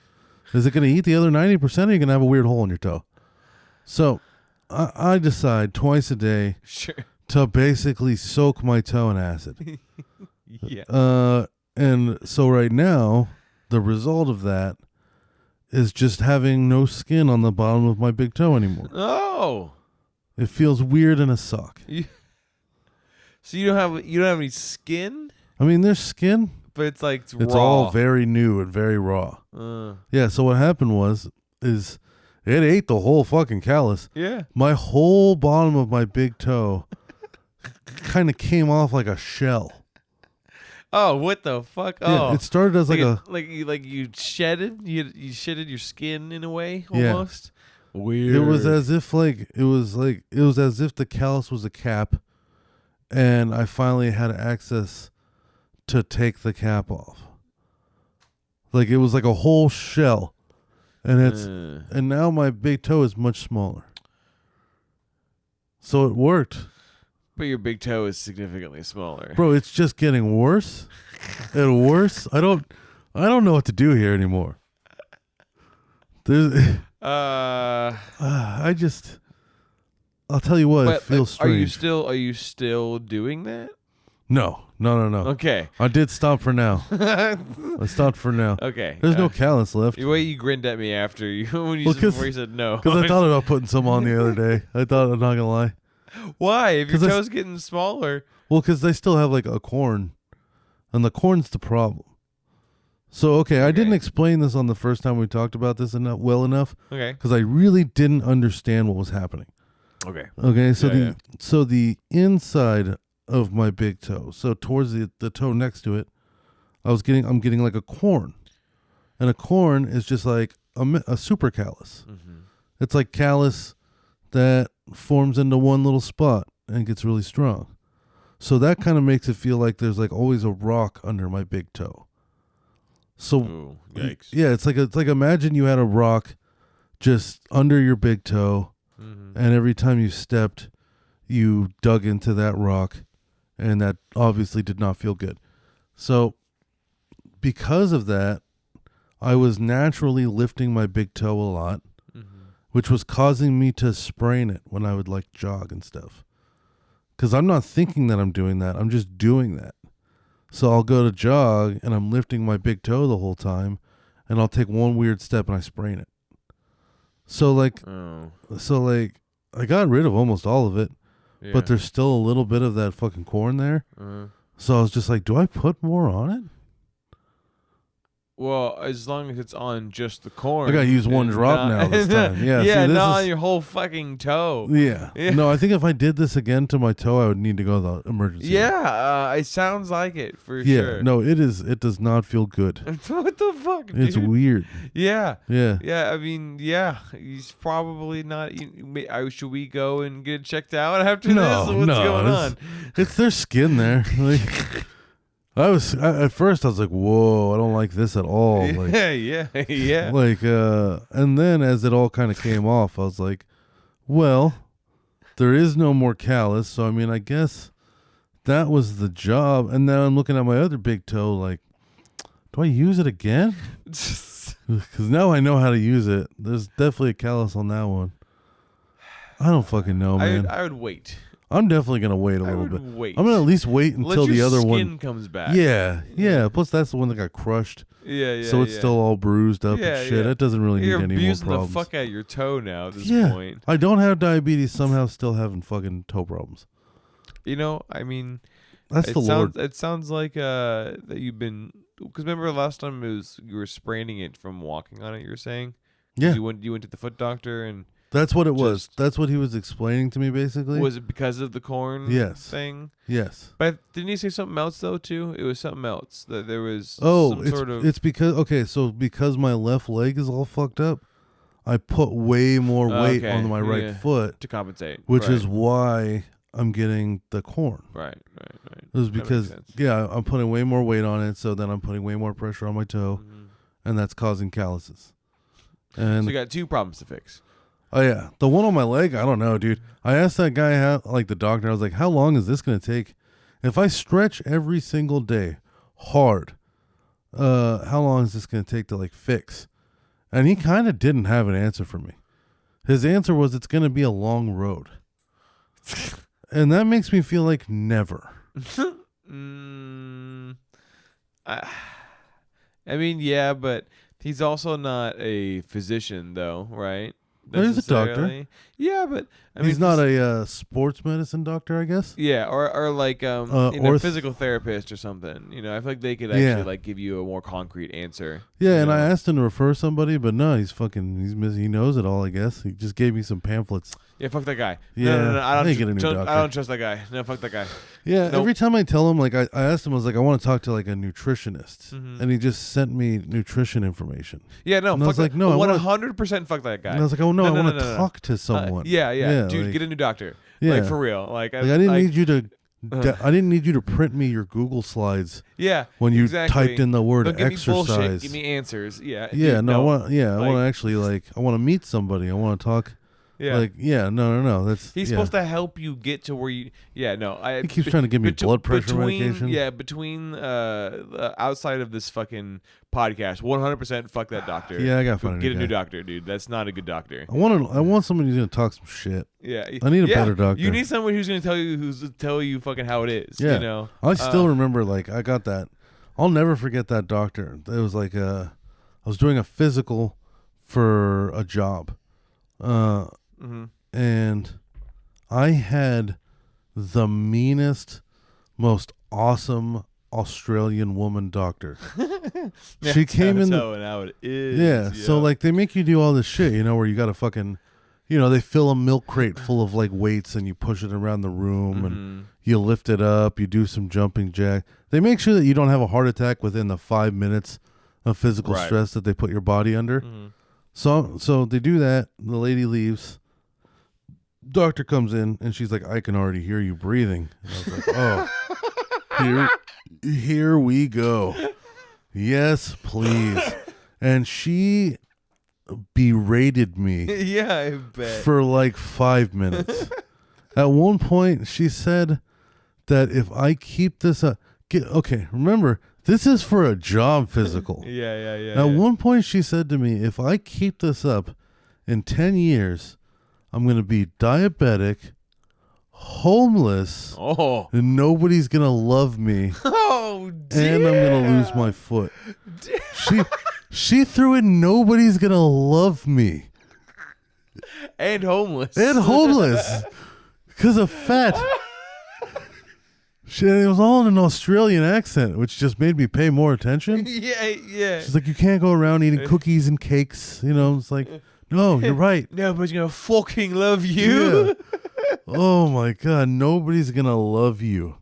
is it going to eat the other 90%, or are you going to have a weird hole in your toe? So I decide twice a day to basically soak my toe in acid. Yeah. And so right now, the result of that is just having no skin on the bottom of my big toe anymore. Oh. It feels weird in a sock. So you don't have any skin? I mean, there's skin, but it's like it's raw. all very new and very raw. Yeah. So what happened is it ate the whole fucking callus. Yeah. My whole bottom of my big toe kind of came off like a shell. Oh, what the fuck? Yeah, Oh, it started as like you shedded you shedded your skin in a way almost. Yeah. Weird. It was as if the callus was a cap, and I finally had access to take the cap off. Like it was like a whole shell, and and now my big toe is much smaller. So it worked. But your big toe is significantly smaller. Bro, it's just getting worse and worse. I don't know what to do here anymore. I'll tell you what, But it feels strange. Are you still doing that? No. Okay. I did stop for now. I stopped for now. Okay. There's no callus left. The way you grinned at me after before you said no. Because I thought about putting some on the other day. I'm not going to lie. Why? If your toe's getting smaller. Well, because they still have like a corn. And the corn's the problem. So, okay, I didn't explain this on the first time we talked about this well enough. Okay. Because I really didn't understand what was happening. Okay. Okay, so the inside of my big toe, so towards the toe next to it, I'm getting like a corn. And a corn is just like a super callus. Mm-hmm. It's like callus that forms into one little spot and gets really strong. So that kind of makes it feel like there's like always a rock under my big toe. So ooh, yikes. Yeah, it's like imagine you had a rock just under your big toe, and every time you stepped, you dug into that rock, and that obviously did not feel good. So because of that, I was naturally lifting my big toe a lot, which was causing me to sprain it when I would like jog and stuff. Because I'm not thinking that I'm doing that. I'm just doing that. So I'll go to jog and I'm lifting my big toe the whole time, and I'll take one weird step and I sprain it. So like I got rid of almost all of it, but there's still a little bit of that fucking corn there. So I was just like, do I put more on it? Well, as long as it's on just the corn. I gotta use one drop now this time. Yeah, yeah, see, not on your whole fucking toe. Yeah. No, I think if I did this again to my toe, I would need to go to the emergency room. Yeah, it sounds like it for sure. Yeah, no, it does not feel good. What the fuck, dude? It's weird. Yeah. Yeah. Yeah, I mean, yeah, he's probably not. Should we go and get it checked out after this? What's going on? It's their skin there. Like, at first I was like, whoa, I don't like this at all. Like, yeah. Like, and then as it all kind of came off, I was like, well, there is no more callus. So, I mean, I guess that was the job. And then I'm looking at my other big toe, like, do I use it again? Because now I know how to use it. There's definitely a callus on that one. I don't fucking know, man. I would wait. I'm definitely going to wait a little bit. Wait. I'm going to at least wait until the other one. skin comes back. Yeah. Plus, that's the one that got crushed. Yeah. So it's still all bruised up and shit. It doesn't really need any more problems. You're abusing the fuck out of your toe now at this point. I don't have diabetes, somehow still having fucking toe problems. You know, I mean, that's the Lord. It sounds like that you've been, because remember last time you were spraining it from walking on it, you were saying? Yeah. You went to the foot doctor and... That's what it was. That's what he was explaining to me, basically. Was it because of the corn thing? Yes. But didn't he say something else, though, too? It was something else. That there was some sort of... it's because my left leg is all fucked up, I put way more weight on my right foot. To compensate. Which is why I'm getting the corn. Right. It was because, I'm putting way more weight on it, so then I'm putting way more pressure on my toe, and that's causing calluses. And so you got two problems to fix. Oh, yeah. The one on my leg, I don't know, dude. I asked that guy, the doctor, I was like, how long is this going to take? If I stretch every single day hard, how long is this going to take to, fix? And he kind of didn't have an answer for me. His answer was, it's going to be a long road. And that makes me feel like never. I mean, yeah, but he's also not a physician, though, right? He's a doctor. Yeah, but he's not a sports medicine doctor, I guess. Yeah, or like a physical therapist or something. You know, I feel like they could actually give you a more concrete answer. Yeah, and I asked him to refer somebody, but no, he knows it all. I guess he just gave me some pamphlets. Yeah, fuck that guy. Yeah, no, I don't trust that guy. No, fuck that guy. Yeah, every time I tell him, I asked him, I was like, I want to talk to a nutritionist, and he just sent me nutrition information. Yeah, no, and I was like, no, 100% fuck that guy. And I was like, oh no, I want to talk to someone. Dude, get a new doctor. Yeah, for real. I didn't need you to. I didn't need you to print me your Google slides. Yeah, when you typed in the word Don't give exercise. Me bullshit. Give me answers. Yeah. Yeah, dude, I want to actually I want to meet somebody. I want to talk. Yeah. Like, no. That's He's supposed to help you get to where you. Yeah, no. He keeps trying to give me blood pressure medication. Yeah, between outside of this fucking podcast, 100% fuck that doctor. Yeah, I gotta find get a new doctor, dude. That's not a good doctor. I want someone who's gonna talk some shit. Yeah, I need a better doctor. You need someone who's gonna tell you fucking how it is. Yeah, you know. I still remember, like, I got that. I'll never forget that doctor. It was like I was doing a physical for a job. And I had the meanest, most awesome Australian woman doctor. She came in. How it is. Yeah. So like they make you do all this shit, where you got to fucking, they fill a milk crate full of like weights and you push it around the room and you lift it up. You do some jumping jack. They make sure that you don't have a heart attack within the 5 minutes of physical stress that they put your body under. So they do that. The lady leaves. Doctor comes in and she's like, I can already hear you breathing. And I was like, oh, here we go. Yes, please. And she berated me. Yeah, I bet. For like 5 minutes. At one point, she said that if I keep this up, okay, remember, this is for a job physical. Yeah. At one point, she said to me, if I keep this up in 10 years, I'm going to be diabetic, homeless, and nobody's going to love me. Oh, and I'm going to lose my foot. She threw in nobody's going to love me. And homeless. Because of fat. It was all in an Australian accent, which just made me pay more attention. Yeah. She's like, you can't go around eating cookies and cakes. It's like, no, you're right. Nobody's going to fucking love you. Yeah. Oh, my God. Nobody's going to love you,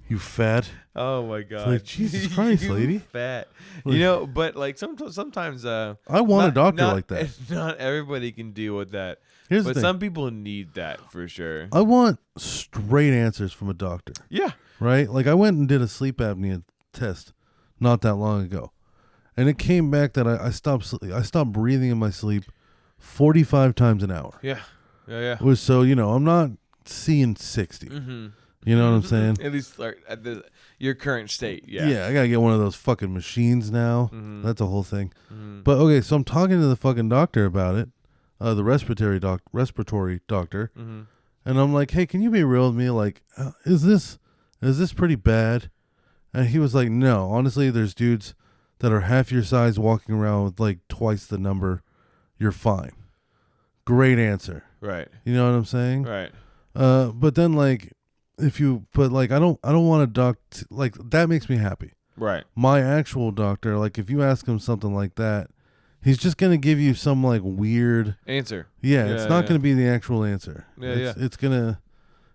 you fat. Oh, my God. It's like, Jesus Christ, lady. Fat. Like, But like sometimes I want a doctor like that. Not everybody can deal with that. Here's the but thing. some people need that for sure. I want straight answers from a doctor. Yeah. Right? Like I went and did a sleep apnea test not that long ago. And it came back that I stopped breathing in my sleep 45 times an hour. Yeah. So, I'm not seeing 60. Mm-hmm. You know what I'm saying? At least like, at your current state. Yeah. Yeah, I got to get one of those fucking machines now. Mm-hmm. That's a whole thing. Mm-hmm. But okay, so I'm talking to the fucking doctor about it. The respiratory doctor. Mm-hmm. And I'm like, hey, can you be real with me? Like, is this pretty bad? And he was like, no, honestly, there's dudes that are half your size walking around with like twice the number. You're fine. Great answer. Right. You know what I'm saying? Right. But then like, I don't want a doc, like that makes me happy. Right. My actual doctor, like if you ask him something like that, he's just going to give you some like weird answer. Yeah, it's not going to be the actual answer. It's going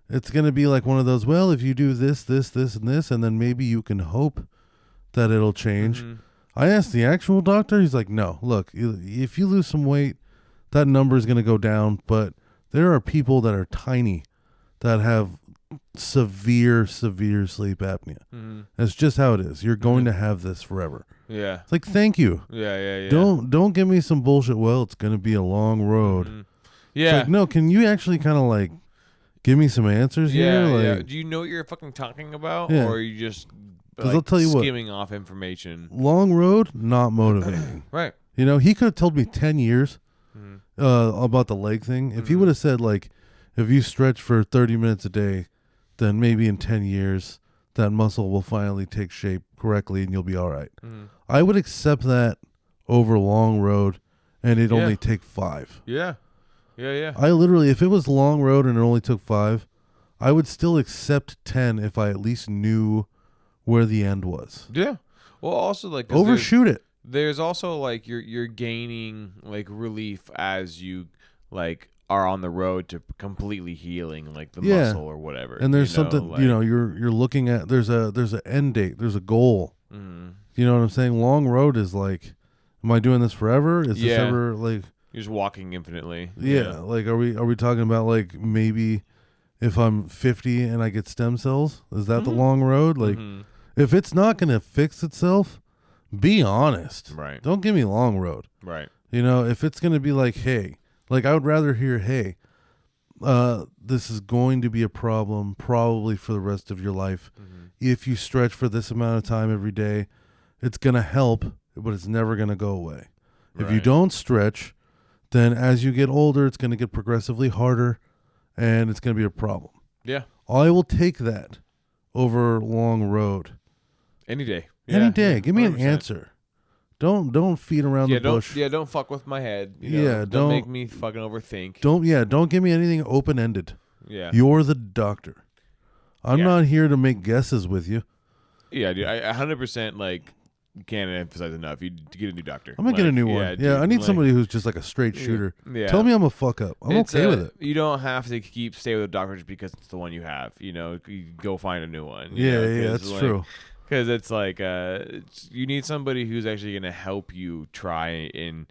to be like one of those, well, if you do this, and this, and then maybe you can hope that it'll change. Mm-hmm. I asked the actual doctor. He's like, no, look, if you lose some weight, that number is going to go down. But there are people that are tiny that have severe sleep apnea. Mm-hmm. That's just how it is. You're going to have this forever. Yeah. It's like, thank you. Yeah. Don't give me some bullshit. Well, it's going to be a long road. Mm-hmm. Yeah. It's like, no, can you actually kind of like give me some answers here? Like, yeah. Do you know what you're fucking talking about? Yeah. Or are you just I'll tell you skimming off information? Long road, not motivating. Right. He could have told me 10 years about the leg thing. If he would have said, like, if you stretch for 30 minutes a day, then maybe in 10 years, that muscle will finally take shape correctly and you'll be all right. Mm. I would accept that over long road, and it'd only take 5. Yeah. I literally, if it was long road and it only took 5, I would still accept 10 if I at least knew where the end was. Yeah. Well, also like overshoot it. There's also like you're gaining like relief as you like are on the road to completely healing like the muscle or whatever. And there's something like, you're looking at. There's an end date. There's a goal. Mm-hmm. You know what I'm saying? Long road is like, am I doing this forever? Is this ever like? You're just walking infinitely. Yeah. Like, are we talking about like maybe if I'm 50 and I get stem cells? Is that the long road? Like, if it's not going to fix itself, be honest. Right. Don't give me long road. Right. If it's going to be like, hey, like I would rather hear, hey, this is going to be a problem probably for the rest of your life. If you stretch for this amount of time every day, it's going to help, but it's never going to go away. If you don't stretch, then as you get older, it's going to get progressively harder, and it's going to be a problem. Yeah. I will take that over long road. Any day. Any day. Give me 100%. an answer. Don't feed around the bush. Don't fuck with my head. You know? Don't make me fucking overthink. Don't give me anything open-ended. Yeah. You're the doctor. I'm not here to make guesses with you. Yeah, dude. I 100% like can't emphasize enough. You get a new doctor. I'm gonna get a new one. Dude, I need somebody who's just like a straight shooter. Yeah. Tell me I'm a fuck up. I'm okay with it. You don't have to stay with a doctor just because it's the one you have. You know, you go find a new one. That's true. Because it's like you need somebody who's actually going to help you try and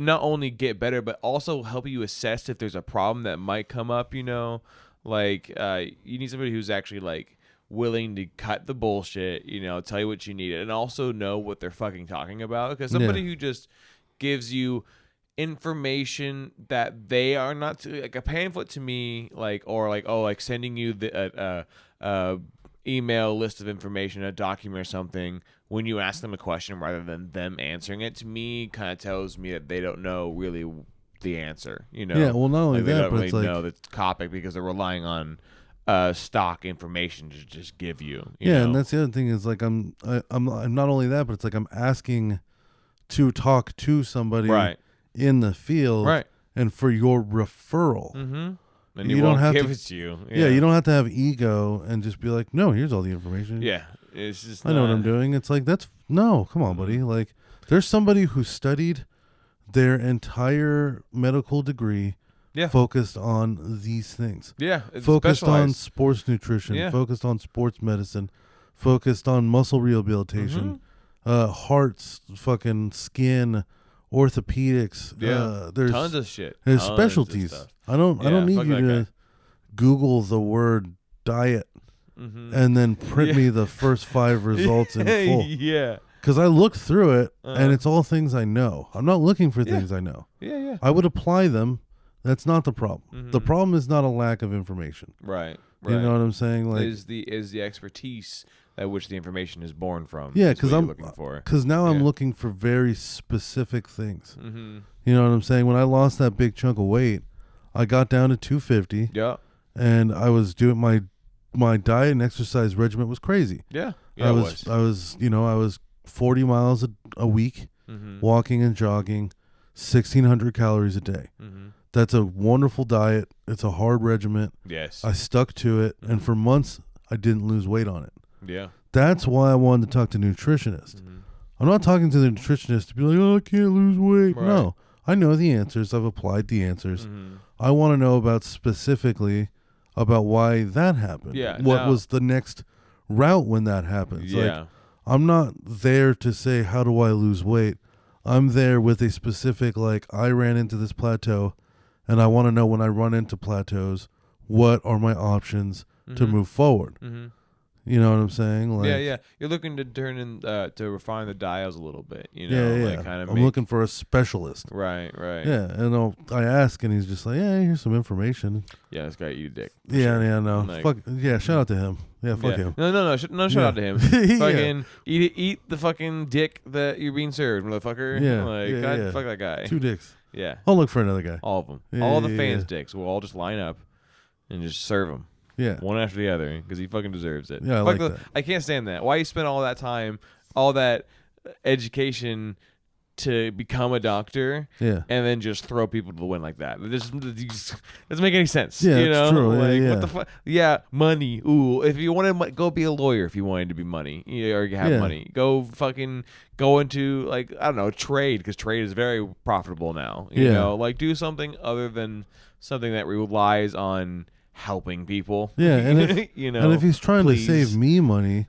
not only get better, but also help you assess if there's a problem that might come up. You know, like you need somebody who's actually like willing to cut the bullshit. You know, tell you what you need, and also know what they're fucking talking about. Because somebody who just gives you information that they are not like a pamphlet to me, like sending you the email list of information, a document or something, when you ask them a question rather than them answering it, to me kind of tells me that they don't know really the answer. You know? Yeah, well, not only like, they that, don't but really it's like know the topic because they're relying on stock information to just give you. You yeah, know? and that's the other thing is like I'm not only that, but it's like I'm asking to talk to somebody in the field, and for your referral. Mm-hmm. And you don't have give to it to you. Yeah, you don't have to have ego and just be like, no, here's all the information. Yeah, it's just I know what I'm doing. It's like no, come on, buddy. Like there's somebody who studied their entire medical degree focused on these things. Yeah, it's focused on specialized. sports nutrition, focused on sports medicine, focused on muscle rehabilitation, hearts, fucking skin, orthopedics. There's tons of shit. There's Tons specialties. of stuff. I don't need you to Google the word diet and then print me the first 5 results in full. Yeah. Because I looked through it and it's all things I know. I'm not looking for things I know. Yeah. I would apply them. That's not the problem. The problem is not a lack of information. Right. You know what I'm saying? Like is the expertise at which the information is born from. Yeah, because I'm looking for. Because now I'm looking for very specific things. You know what I'm saying? When I lost that big chunk of weight, I got down to 250. Yeah. And I was doing my diet and exercise regimen was crazy. Yeah. I was 40 miles a week, walking and jogging, 1,600 calories a day. That's a wonderful diet. It's a hard regimen. Yes. I stuck to it, and for months I didn't lose weight on it. Yeah. That's why I wanted to talk to a nutritionist. I'm not talking to the nutritionist to be like, oh, I can't lose weight. Right. No. I know the answers. I've applied the answers. I want to know about specifically about why that happened. Yeah. What was the next route when that happens? Yeah. Like, I'm not there to say, how do I lose weight? I'm there with a specific, like, I ran into this plateau, and I want to know when I run into plateaus, what are my options to move forward? You know what I'm saying? Like, yeah. You're looking to turn in to refine the dials a little bit. You know, yeah. like kind of. I'm looking for a specialist. Right. Yeah, and I ask, and he's just like, yeah, here's some information. Yeah, this guy eat a dick. Yeah, no. Like, fuck. Yeah, shout out to him. Yeah, fuck him. No, shout out to him. Fucking eat the fucking dick that you're being served, motherfucker. Yeah, God, fuck that guy. 2 dicks. Yeah. I'll look for another guy. All of them. Yeah, all the fans' dicks. We'll all just line up and just serve him. Yeah. One after the other, because he fucking deserves it. Yeah, I like that. I can't stand that. Why you spend all that time, all that education to become a doctor, and then just throw people to the wind like that? It just doesn't make any sense. Yeah, you know? it's true. Like, Yeah. what the fuck? Yeah, money. Ooh, if you want to go be a lawyer, if you wanted to be money, or you have money, go into, like, I don't know, trade, because trade is very profitable now. You know, like, do something other than something that relies on helping people. Yeah, and if, and if he's trying to save me money,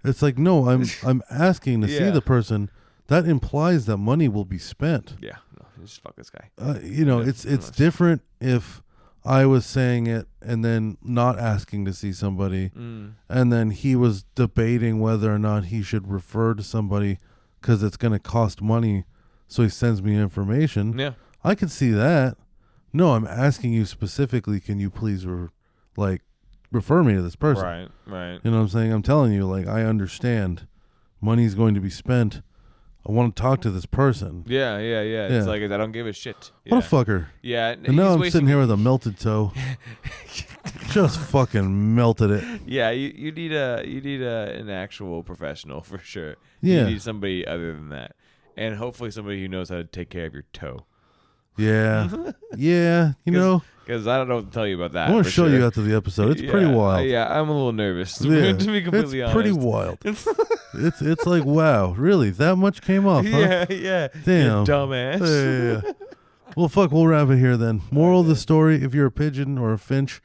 it's like, no, I'm asking to see the person. That implies that money will be spent. Yeah, no, just fuck this guy. It's different if I was saying it and then not asking to see somebody, and then he was debating whether or not he should refer to somebody because it's going to cost money, so he sends me information. Yeah, I could see that. No, I'm asking you specifically. Can you please refer me to this person? Right. You know what I'm saying? I'm telling you, like, I understand. Money's going to be spent. I want to talk to this person. Yeah. It's like, I don't give a shit. Yeah. What a fucker. Yeah. And now I'm sitting here with a melted toe. Just fucking melted it. Yeah, you need an actual professional for sure. Yeah. You need somebody other than that. And hopefully somebody who knows how to take care of your toe. Yeah. Yeah, you know. Because I don't know what to tell you about that. I want to show you after the episode. It's pretty wild. Yeah, I'm a little nervous, to be completely honest. It's pretty wild. It's like, wow, really? That much came off, huh? Yeah. Damn. You dumbass. Yeah. Well, fuck, we'll wrap it here then. Moral of the story, if you're a pigeon or a finch,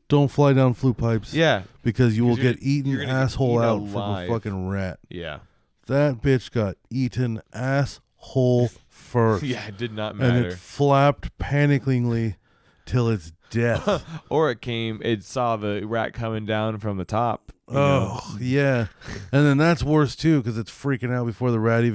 don't fly down flue pipes. Yeah. Because you will get you're eaten gonna asshole get out eaten from a alive. fucking rat. Yeah. That bitch got eaten asshole first. Yeah, it did not And matter. it flapped panickingly till its death. Or it saw the rat coming down from the top. Oh, yeah. And then that's worse, too, because it's freaking out before the rat even